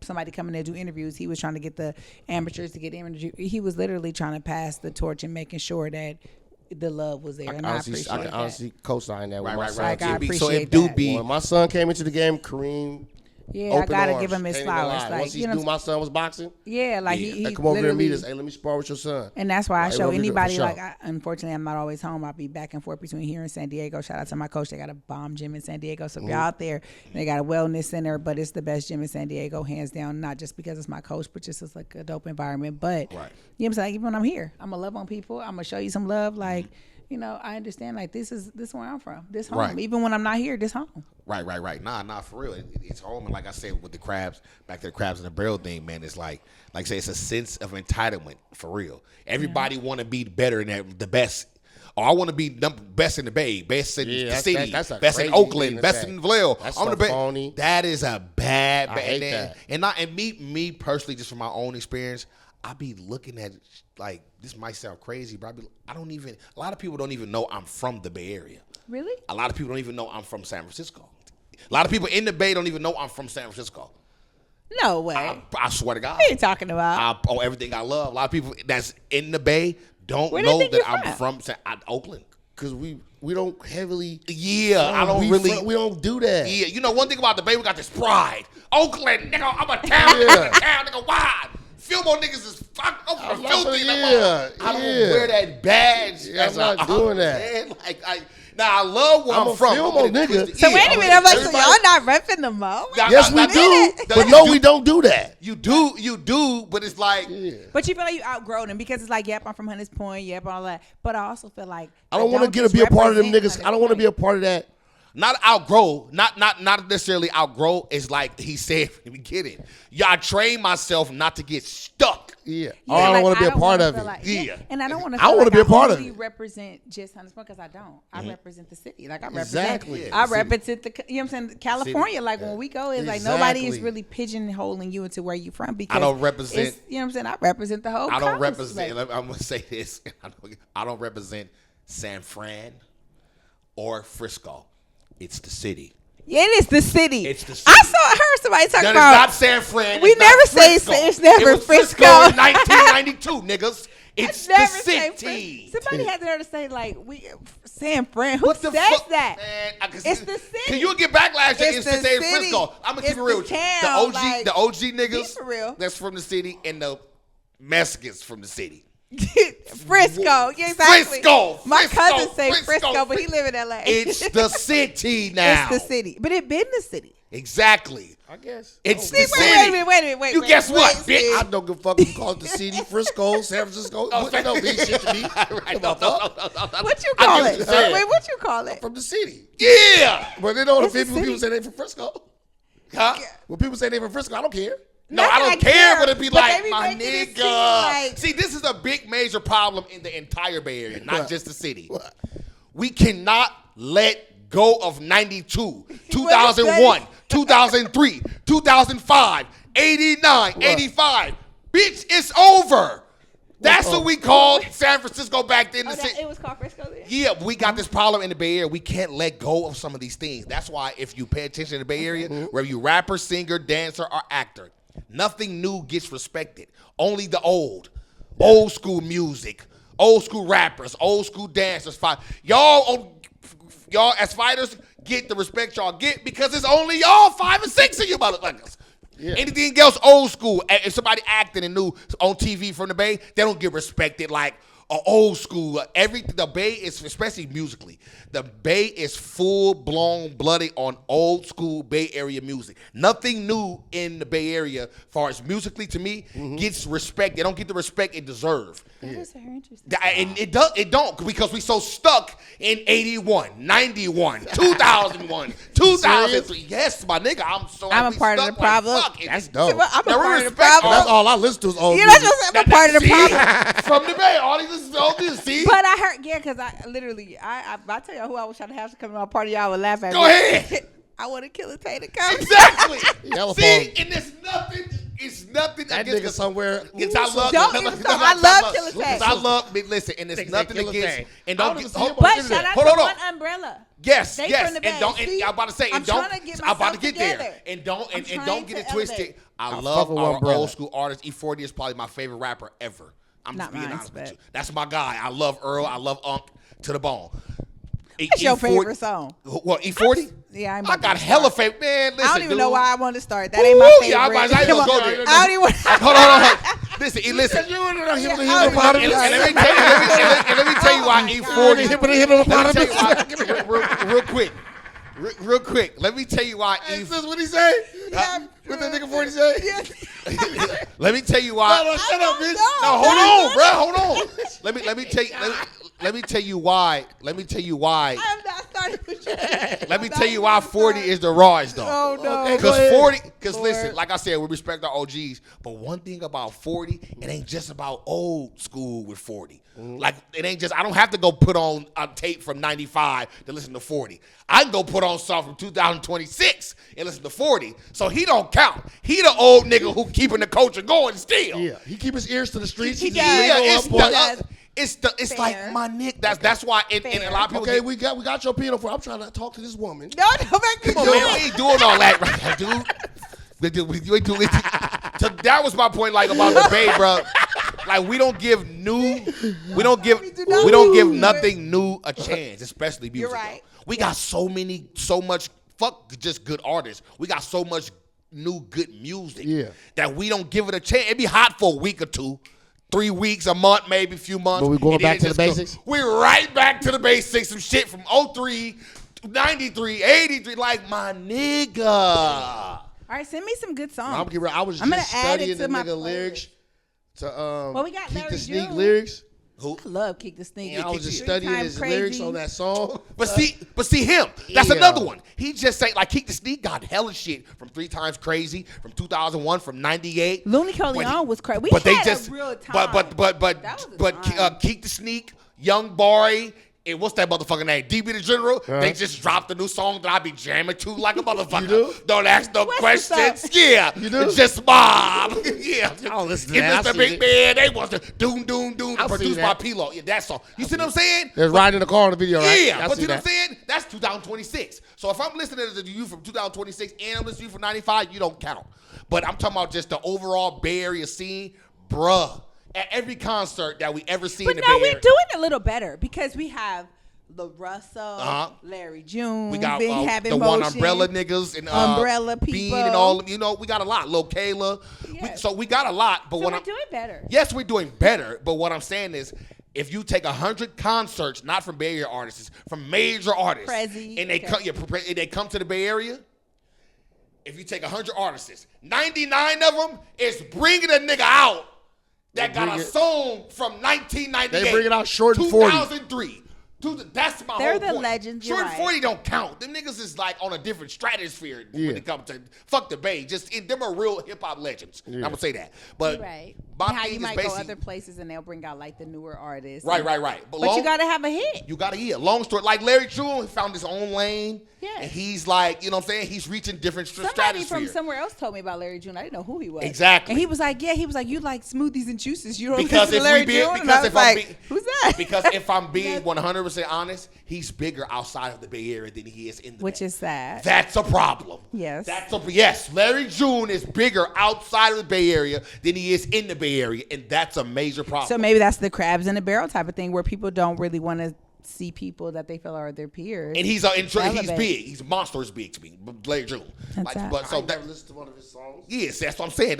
somebody coming there to do interviews, he was trying to get the amateurs to get interviews. He was literally trying to pass the torch and making sure that the love was there, and I appreciate that. I can honestly co-sign that with my son. I appreciate that. When my son came into the game, Kareem. Yeah, I gotta give him his flowers. Once he knew my son was boxing. Yeah, he come over here and meet us. Hey, let me spar with your son. And that's why I show anybody. Unfortunately, I'm not always home. I'll be back and forth between here and San Diego. Shout out to my coach. They got a bomb gym in San Diego. So if you're out there, they got a wellness center, but it's the best gym in San Diego, hands down. Not just because it's my coach, but just it's a dope environment. But you know what I'm saying? Even when I'm here, I'm gonna love on people. I'm gonna show you some love. I understand. This is where I'm from. This home. Right. Even when I'm not here, this home. Right. Nah, for real. It's home. And like I said, with the crabs, back to the crabs in the barrel thing, man, it's like I say, it's a sense of entitlement for real. Everybody want to be better than the best. Or I want to be best in the Bay, best in the city, best in Oakland, best in Vallejo. I'm the best. That is a bad. I hate that. And me personally, just from my own experience, I be looking at this might sound crazy, but a lot of people don't even know I'm from the Bay Area. Really? A lot of people don't even know I'm from San Francisco. A lot of people in the Bay don't even know I'm from San Francisco. No way. I swear to God. What are you talking about? Everything I love. A lot of people that's in the Bay don't know that I'm from Oakland. Because we don't heavily. Yeah, I don't really. We don't do that. Yeah, one thing about the Bay, we got this pride. Oakland, nigga, I'm a town, nigga, why? Fillmore niggas is fucked up for filthy. I don't wear that badge. I'm not doing that. Now I love where I'm I'm a from. Fillmore nigga. So wait a minute, I'm like, so Everybody- y'all not repping the Mo? Yes, we do. But no, we don't do that. You do, but it's like But you feel like you outgrown them because it's like, yep, I'm from Hunters Point, yep, all that. But I also feel like I don't want to be a part of them niggas. I don't want to be a part of that. not outgrow, not necessarily outgrow. It's like he said from the beginning. I train myself not to get stuck. Yeah. Yeah, I don't like, want to be a part wanna of feel it. like- Yeah. And I don't want to. I wanna be a part of only it. represent just Hunters Point because I don't. I represent the city. Like I Exactly. represent. I represent the. You know what I'm saying? California. Like when we go, it's like nobody is Exactly. really pigeonholing you into where you're from because I don't represent. it's- you know what I'm saying? I represent the whole. I don't coast. represent. Like, I'm gonna say this. I don't represent San Fran or Frisco. It's the city. yeah, it is the city. It's the I city. heard somebody talk That is about. not San Fran. We it's not never say Frisco. it's never It was Frisco. in 1992, niggas. It's the Never say city. Somebody had there to say like we San Fran. Who What the says fuck, that? man? It's the city. Can you get backlash It's if the it's say city. Frisco? I'm gonna keep It's it real the with you. town, The OG Be niggas for real. that's from the city and the Mexicans from the city. Frisco. Yeah, exactly. Frisco. My Frisco, cousin say Frisco, Frisco, but he live in LA. It's the city now. It's the city. But it been the city. Exactly. I guess. It's See, the city. wait a minute. You guess what, bitch? see. I don't give a fuck if you call it the city, Frisco, San Francisco. It don't mean shit to me. Right, Give a fuck. What you I call get what it? you're saying. Wait, what you call it? From the city. Yeah. But they don't It's the offend when people city. say they from Frisco. Huh? When people say they from Frisco, I don't care. No, Not I that don't care, but it'd be but like, they be my making it seem nigga. like- See, this is a big major problem in the entire Bay Area, not What? just the city. What? We cannot let go of 92, 2001, 2003, 2005, 89, 85. Bitch, it's over. That's what we called San Francisco back then. Oh, it was called Frisco then? Yeah, we got this problem in the Bay Area. We can't let go of some of these things. That's why if you pay attention to the Bay Area, whether you rapper, singer, dancer, or actor, nothing new gets respected. Only the old school music, old school rappers, old school dancers. Y'all as fighters get the respect y'all get because it's only y'all 5 and 6 of you motherfuckers. Yeah. Anything else old school, if somebody acting and new on TV from the Bay, they don't get respected like old school. The Bay is, especially musically, the Bay is full blown bloody on old school Bay Area music. Nothing new in the Bay Area, as far as musically to me, gets respect. They don't get the respect it deserve. That is very interesting. And it don't because we so stuck in 81, 91, 2001, 2003. Yes, my nigga, I'm a part of the problem. That's dope. I'm a Now, we part of the respect problem. That's all I listen to is old You know, music. I'm a part of the problem. From the Bay, all these is old music. See, But I heard, yeah, because I literally, I tell y'all who I was trying to have to come to my party, y'all would laugh at me. Go ahead. I want to kill a tater come. Exactly. Yellow See, phone. and there's nothing. It's nothing That against nigga somewhere. It's I love. Don't even start. I love Killer Tay. I love. Listen, and it's Nigga say nothing Killer against. Tay. And I don't don't get. even see him But on shout out Hold to on. One Umbrella. Yes, They yes, from the and Bay. don't. And See? I'm about to say, I'm and don't. trying to get I'm about to myself get together. there, and don't I'm and don't trying get it to twisted. elevate. I fuck love with our Umbrella. old school artist. E40 is probably my favorite rapper ever. I'm Not just being mine, honest with but- you. That's my guy. I love Earl. I love Unk to the bone. What's your favorite song? What, E40? Yeah, I got hella favorite. Man, listen, I don't even dude. know why I want to start. That ain't my Woo, favorite. yeah, I ain't gonna go there. I don't even. Hold on. Listen, listen. And let me tell you why E40. Real quick. Let me tell you why Is this what he say? What that nigga 40 say? Let me tell you why. No, shut up, bitch. No, hold on, bro. Hold on. Let me tell you. Let me tell you why. Let me tell you why. I'm not starting with you. Let me tell you why 40 is the rawest though. Oh no. Okay, Because go ahead. 40, because listen, like I said, we respect our OGs, but one thing about 40, it ain't just about old school with 40. Like, it ain't just, I don't have to go put on a tape from 95 to listen to 40. I can go put on something from 2026 and listen to 40. So he don't count. He the old nigga who keeping the culture going still. Yeah, he keep his ears to the streets. He He's does. legal Yeah, up on- it's Fair. like my Nick. That's why and a lot of people Okay, get, we got your piano for. I'm trying to talk to this woman. No, don't make me come do on, man, we it. ain't doing all that right now, dude. We ain't doing it. So that was my point, like about the Bay, bro. Like we don't give nothing new a chance, especially music. You're right. Though. We got so much fuck just good artists. We got so much new good music Yeah. that we don't give it a chance. It be hot for a week or two. 3 weeks, a month, maybe a few months. But we going and then back to the basics? We're right back to the basics. Some shit from 03, 93, 83. Like, my nigga. All right, send me some good songs. I was I'm just gonna add it studying to the my nigga playlist. lyrics to Well, we got Keep Larry the Sneak June. lyrics. Who? I love Kick the Sneak. And I was just Three studying Time his Crazy. lyrics on that song. But see him. That's Yeah. another one. He just say like Keep the Sneak got hella shit from 3 Times Crazy, from 2001, from 98. Looney Coleon was crazy. We But had they just a real time. but That was a time. Keep the Sneak, Young Boy, and what's that motherfucking name? DB the General. They just dropped a new song that I be jamming to like a motherfucker. You do? Don't ask no What's questions. up? Yeah. You do? It's just Bob. Yeah. I don't listen to that. It's I the big seen man. They was the doom doom doom I produced seen by that. P-Lo. Yeah, that song. You see what I'm saying? They're riding in the car in the video, right? Yeah, I but see you know what that. I'm saying? That's 2026. So if I'm listening to you from 2026 and I'm listening to you from 95, you don't count. But I'm talking about just the overall Bay Area scene, bruh. At every concert that we ever seen But in the no, Bay we're Area, doing a little better because we have La Russell, Larry June, we got Big Habit the Motion, one Umbrella niggas and Umbrella Bean people. and all. You know, we got a lot. Lil Kayla. Yes. So we got a lot. But So what we're I'm doing better. yes, we're doing better. But what I'm saying is, if you take 100 concerts, not from Bay Area artists, from major artists, Prezi, and they okay. come, and they come to the Bay Area. If you take 100 artists, 99 of them is bringing a nigga out that They got bring a it- song from 1998. They bring it out short and 40. 2003. That's my They're whole the point. legends, you're Short and right. 40 don't count. Them niggas is like on a different stratosphere Yeah. when it comes to fuck the Bay. Them are real hip hop legends. I'm gonna say that. But You're right. my And how thing you is might go basically other places and they'll bring out like the newer artists. right. But you gotta have a hit. You gotta hear. Long story. Like Larry June found his own lane. Yes. And he's like, you know what I'm saying? He's reaching different Somebody stratosphere. from somewhere else told me about Larry June. I didn't know who he was. Exactly. And he was like, you like smoothies and juices. You don't Because listen if to Larry we be, June? And I because was if I'm like, be, who's that? Because if I'm being 100% honest, he's bigger outside of the Bay Area than he is in the Which Bay. is sad. That's a problem. Yes. Yes, Larry June is bigger outside of the Bay Area than he is in the Bay Area, and that's a major problem. So maybe that's the crabs in a barrel type of thing where people don't really want to see people that they feel are their peers. and he's Elevate. big. He's monstrous big to me, Larry June. That's sad. But I so ain't that, never listened to one of his songs. yes, that's what I'm saying.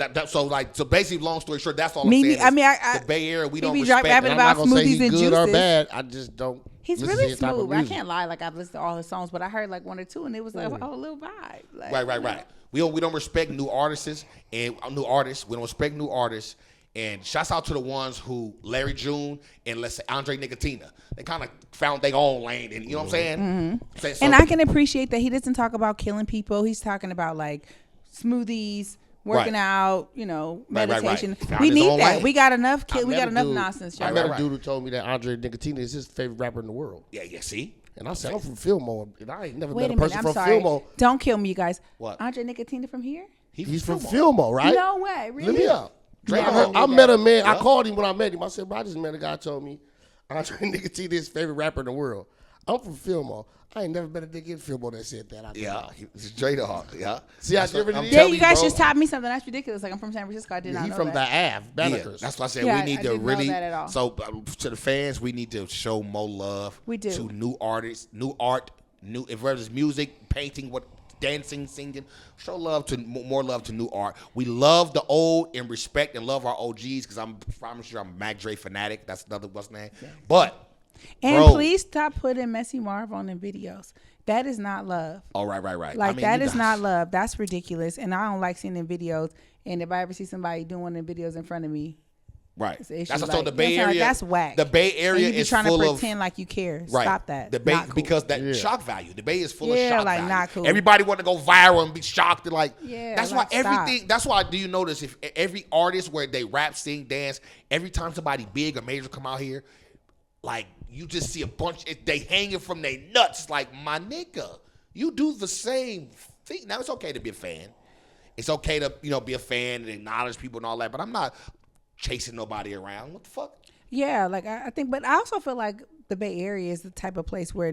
So basically, long story short, that's all Me I'm be- saying. I mean, the Bay Area, we he don't be respect. rapping And I'm about not gonna say smoothies he's and good or juices. bad. I just don't. He's listen to really his type of smooth. I music. can't lie. Like I've listened to all his songs, but I heard like one or two, and it was like a little vibe. Like, Right. We don't respect new artists and new artists. We don't respect new artists. And shouts out to the ones who Larry June and let's say Andre Nicotina. They kind of found their own lane, and you know what I'm saying. So- And I can appreciate that he doesn't talk about killing people. He's talking about like smoothies, working Right. out, Right. meditation. Found We his need own that. lane. We got enough. I We met got a enough dude- nonsense. I y'all. met Right. a dude who told me that Andre Nicotina is his favorite rapper in the world. yeah. See, And I said, I'm from Fillmore, and I ain't never Wait met a a minute. person I'm from sorry. Fillmore. Don't kill me, you guys. What? Andre Nicotina from here? He's from Fillmore, right? No way. Really? Let me up. Drake I, Hall. I met a man. I Yeah. called him when I met him. I said, bro, I just met a guy who told me Andre Nicotina is his favorite rapper in the world. I'm from Fillmore. I ain't never met a nigga in Fillmore that said that. yeah, he's straight up. Yeah, See how That's what different I'm it is? Yeah, telling you guys bro. just taught me something. That's ridiculous. Like I'm from San Francisco. I did not He know from that. the Ave, Yeah, Banneker's. that's why I said Yeah, we need I to didn't know really. that at all. So to the fans, we need to show more love. We do. To new artists, new art, new if it's music, painting, what dancing, singing. Show love to more love to new art. We love the old and respect and love our OGs because I'm sure I'm a Mac Dre fanatic. That's another what's name. Yeah. But And bro, please stop putting Messy Marv on the videos. That is not love. oh right. Like I mean, that you is guys- not love. That's ridiculous. And I don't like seeing them videos. And if I ever see somebody doing one of the videos in front of me, Right. it's an issue. That's what I Like, told the you know Bay what I'm saying? Area. Like, that's whack. The Bay and Area you be is trying full to of pretend like you care. right. Stop that. The Bay Not cool. because that Yeah. shock value. The Bay is full of Yeah, shock like, value. not cool. Everybody want to go viral and be shocked and like. Yeah, That's like, why everything. stop. That's why. Do you notice if every artist where they rap, sing, dance, every time somebody big or major come out here, like you just see a bunch. They hanging from their nuts. Like my nigga, you do the same thing. Now it's okay to be a fan. It's okay to be a fan and acknowledge people and all that. But I'm not chasing nobody around. What the fuck? Yeah, like I think, but I also feel like the Bay Area is the type of place where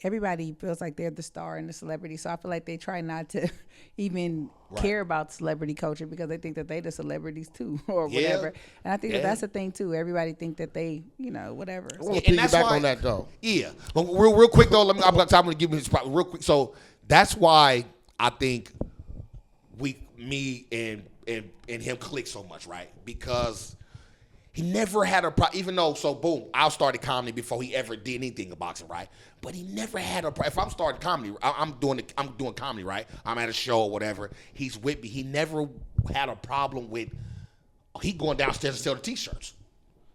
everybody feels like they're the star and the celebrity. So I feel like they try not to even care about celebrity culture because they think that they the celebrities too or Yeah. whatever. And I think that that's the thing too. Everybody think that they, whatever. I want And to that's piggyback why- on that, though. Yeah. But real quick though, I'm gonna give you this spot real quick. So that's why I think me and him click so much, right? Because He never had a problem, even though, so boom, I started comedy before he ever did anything in boxing, right? But he never had a problem. If I'm starting comedy, I'm doing comedy, right? I'm at a show or whatever. He's with me. He never had a problem with, he going downstairs to sell the T-shirts.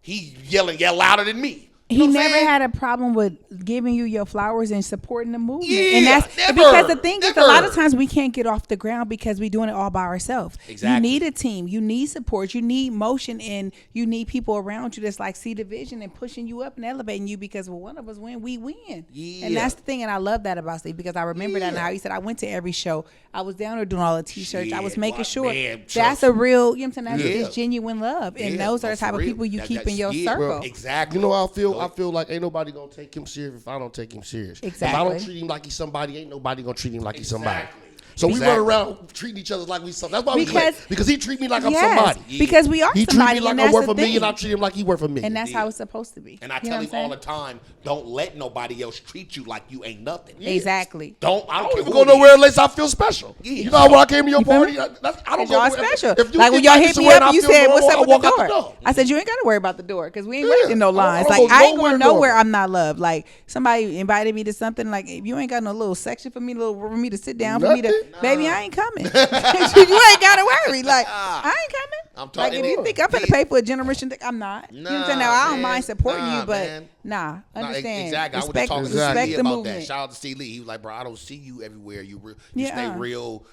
He yell louder than me. He never had a problem with giving you your flowers and supporting the movement. Yeah, and that's never, because the thing is, a lot of never. times we can't get off the ground because we're doing it all by ourselves. Exactly. You need a team. You need support. You need motion, and you need people around you that's like see the vision and pushing you up and elevating you, because when one of us win, we win. Yeah. And that's the thing. And I love that about Steve, because I remember that now. He said, I went to every show. I was down there doing all the T-shirts. I was making sure that's a real, you know what I'm saying? That's just genuine love. And those are the type of people you keep in your circle. Well, exactly. You know how I feel like ain't nobody gonna take him serious if I don't take him serious. Exactly. If I don't treat him like he's somebody, ain't nobody gonna treat him like he's somebody. Exactly. So we Exactly. run around treating each other like we something. That's why we Because- click. Because he treat me like I'm Yes, somebody. because we are He treat somebody, me like and I'm that's worth the a million. thing. I treat him like he worth a million. And that's how it's supposed to be. And I You know tell what him I'm all the saying? time, don't let nobody else treat you like you ain't nothing. Exactly. I I don't don't even care go who it nowhere is. unless I feel special. Yeah. You know how when I came to your You feel party, me? I don't Cause go y'all nowhere. special. If you Like when get y'all back hit to me where up, I you feel said, normal, "What's up I with walk the out door?" I said, "You ain't got to worry about the door, because we ain't Yeah. waiting no lines. I don't Like go I ain't nowhere going nowhere. normal. I'm not loved. Like somebody invited me to something. Like if you ain't got no little section for me, little room for me to sit down, for me to, Nothing? baby, I ain't coming. You ain't got to worry. Like I ain't coming. I'm Like talking if you to think I'm gonna pay for a generation, I'm not. You know what I'm saying? Now I don't mind supporting you, but understand. Exactly. I was Respect, talking to respect C. Lee the about movement. that. Shout out to C. Lee. He was like, bro, I don't see you everywhere. You Yeah. stay real.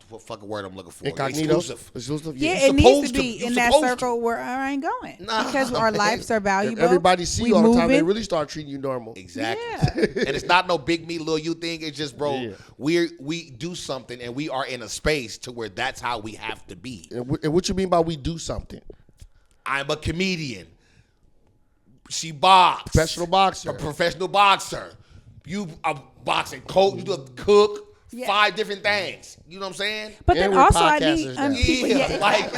What fucking word I'm looking for? Incognito. Exclusive. Yeah, You it needs supposed to be you in that supposed to. circle where I ain't going, Nah, because our man. lives are If valuable. everybody see We you all the time, they moving. really start treating you normal. Exactly. Yeah. And it's not no big me, little you thing. It's just, bro, Yeah. we do something and we are in a space to where that's how we have to be. And what you mean by we do something? I'm a comedian. She boxes. Professional boxer. A professional boxer. You a boxing coach. You do a cook. Yeah. 5 different things. You know what I'm saying? But And then we're also I need podcasters now. people. Yeah, Yeah. like,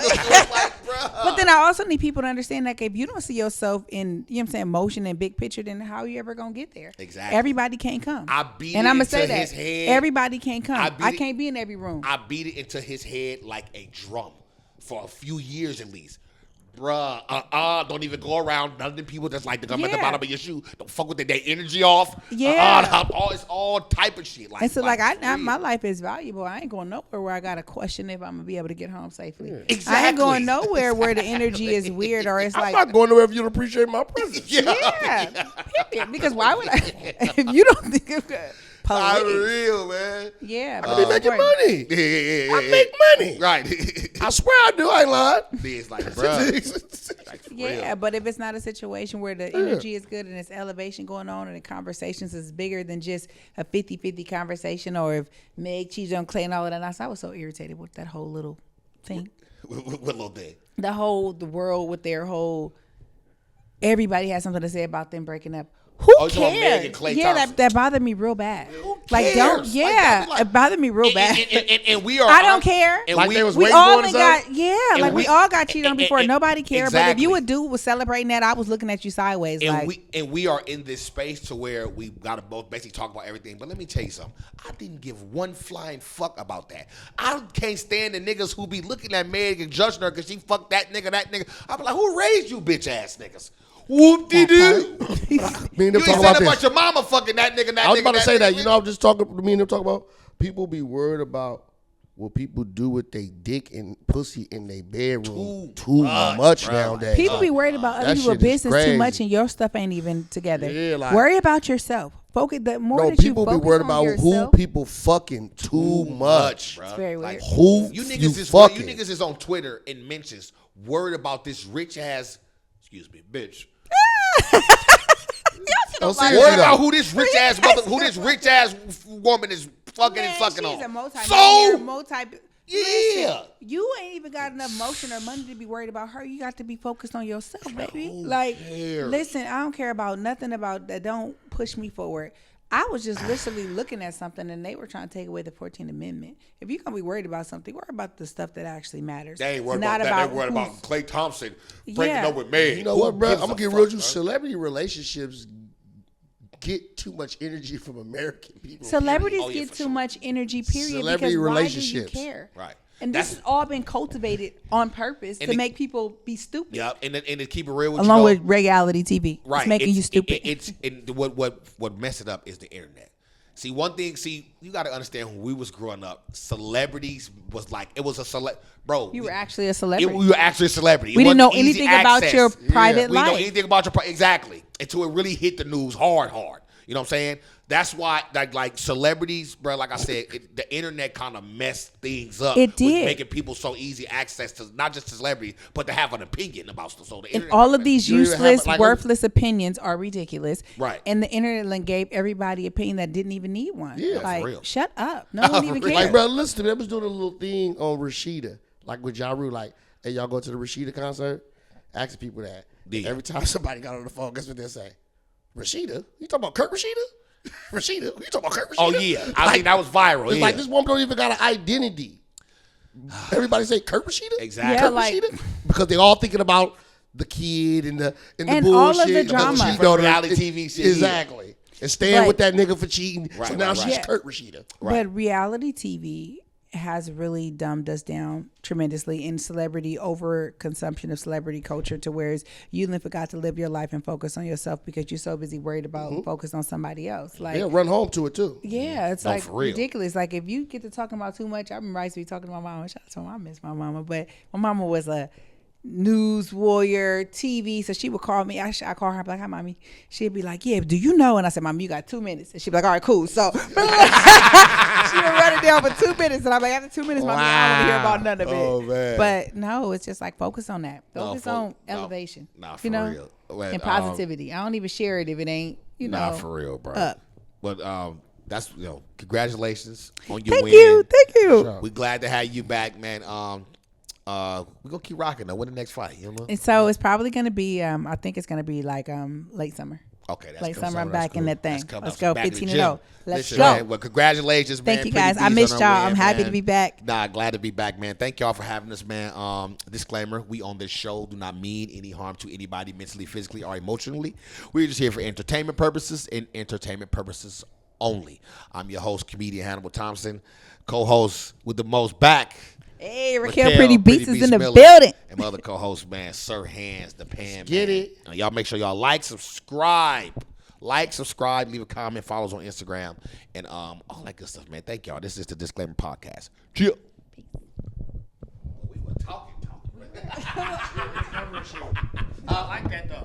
bro. But then I also need people to understand that if you don't see yourself in, you know what I'm saying, motion and big picture, then how you ever gonna get there? Exactly. Everybody can't come. I beat and it I'm gonna into say that his head. everybody can't come. I beat I it- can't be in every room. I beat it into his head like a drum for a few years at least. Bruh, don't even go around none of the people that's like to come at the Yeah. bottom of your shoe. Don't fuck with their energy off. Yeah. It's all type of shit. And so, like, for real. my life is valuable. I ain't going nowhere where I got to question if I'm going to be able to get home safely. Exactly. I ain't going nowhere where the energy is weird or it's I'm like, not going nowhere if you don't appreciate my presence. yeah. Period. Because why would I, if you don't think of it, For police. real, man. Yeah. I be making money. Yeah. I make money. Right. I swear I do. I ain't lying. It's like, bruh. Like, for Yeah, real. but if it's not a situation where the energy is good and it's elevation going on and the conversations is bigger than just a 50-50 conversation, or if Meg cheated on Clay and all of that, I was so irritated with that whole little thing. What little thing? The world with their whole, everybody has something to say about them breaking up. Who Oh, you talking about Meg cares? and Klay Yeah, Thompson. that bothered me real bad. Like, cares? don't, Like, yeah, like- it bothered me real bad. And we are. I don't care. And Like we, they was We waiting all for done us got, yeah, And like we we- all got cheated on before. and- Nobody cared. But if exactly. you a dude was celebrating that, I was looking at you sideways. And like, we are in this space to where we got to both basically talk about everything. But let me tell you something. I didn't give one flying fuck about that. I can't stand the niggas who be looking at Meg and judging her because she fucked that nigga. I be like, who raised you bitch ass niggas? Whoop-de-doo. Me and You them ain't talk said about about this. your mama fucking that nigga. I was about to say that. nigga. You know, I'm just talking. Me and them talk about people be worried about what people do with their dick and pussy in their bedroom too much bro. nowadays. people be worried about other That people's shit is business too much, crazy. and your stuff ain't even together. Yeah, like- Worry about yourself. Focus. The more No, that you people be focus worried on about yourself, who people fucking too much. bro. It's very Like, weird. Who You you niggas is fucking? you niggas is on Twitter and mentions worried about this rich ass, excuse me, bitch. No, Like, seriously Worried though. about who this rich ass woman is fucking and fucking she's on. a multi-millionaire, Yeah. Listen, you ain't even got enough motion or money to be worried about her. You got to be focused on yourself, baby. Like, cares? listen, I don't care about nothing about that. Don't push me forward. I was just literally looking at something, and they were trying to take away the 14th Amendment. If you're gonna be worried about something, worry about the stuff that actually matters. They ain't worried Not about that. They worried who's- about Klay Thompson breaking Yeah. up with Meg. You know Who what, bro? gives I'm a gonna get fuck, real. You bro? celebrity relationships get too much energy from American people. Celebrities Oh, yeah, get for too sure. much energy. Period. Celebrity because relationships. Why do you care? Right. And this has all been cultivated on purpose to make people be stupid. Yeah, and to keep it real with Along you, with reality TV. right? It's making you stupid. What messed it up is the internet. See, one thing, you got to understand when we was growing up, celebrities was like, it was a bro. You were actually a celebrity. We were actually a celebrity. We didn't know anything about your private life. We didn't know anything about exactly, until it really hit the news hard. You know what I'm saying? That's why, like celebrities, bro, like I said, the internet kind of messed things up. It did. With making people so easy access to not just to celebrities, but to have an opinion about stuff. So the And internet, all of these useless, like, worthless opinions are ridiculous. Right. And the internet gave everybody opinion that didn't even need one. Yeah, like, for real. shut up. No one even cares. Like, bro, listen to me. I was doing a little thing on Rashida, like with Ja Rule, like, hey, y'all go to the Rashida concert? Asking people that. Yeah. Every time somebody got on the phone, guess what they say? Rashida? You talking about Kurt Rashida? Rashida? You talking about Kurt Rashida? Oh yeah, I think that was viral. It's like this woman don't even got an identity. Everybody say Kurt Rashida? Exactly. Yeah, Kurt like- Rashida? Because they all thinking about the kid and the And bullshit. all of the and drama. she From know reality that- TV shit, Exactly. And staying But- with that nigga for cheating. So Right, now right, she's right. Yeah. Kurt Rashida. But reality TV has really dumbed us down tremendously in celebrity over consumption of celebrity culture, to whereas you then forgot to live your life and focus on yourself because you're so busy worried about focus on somebody else. Like, Yeah, run home to it too. yeah, it's No, like for real. ridiculous. Like, if you get to talking about too much, I remember I used to be talking to my mama. Shout out to my, I miss my mama, but my mama was a news warrior TV, so she would call me. I call her, I'm like, hi mommy. She'd be like, yeah, do you know? And I said, mom, you got 2 minutes. And she'd be like, all right, cool. So she would run it down for 2 minutes, and I'm like, after 2 minutes, mommy, I don't want to hear about none of it. Oh, man. But no, it's just like focus on that. Focus on elevation. Nah, for you know, real. Well, and positivity. I don't even share it if it ain't, you know. Nah, for real, bro. up. But that's congratulations on your Thank win. you, thank you. We glad to have you back, man. We gonna keep rocking though. When the next fight, you know? And so it's probably gonna be. I think it's gonna be like late summer. Okay, that's Late coming. summer, I'm That's back in that thing. That's coming Let's up. go, Back in the 15 and gym. 0. Let's Listen, go. man, well, congratulations, man. Thank you, Pretty guys. I B's missed on y'all. her win, I'm happy man. to be back. Nah, glad to be back, man. Thank y'all for having us, man. Disclaimer: we on this show do not mean any harm to anybody mentally, physically, or emotionally. We're just here for entertainment purposes and entertainment purposes only. I'm your host, comedian Hannibal Thompson, co-host with the most back. Hey, Raquel Pretty Beats is in the Miller, building. And my other co-host, man, Sir Hands, the Pan. Get man. it. Y'all make sure y'all like, subscribe. Like, subscribe, leave a comment, follow us on Instagram, and all that good stuff, man. Thank y'all. This is the Disclaimer Podcast. Chill. We were talking. I like that, though.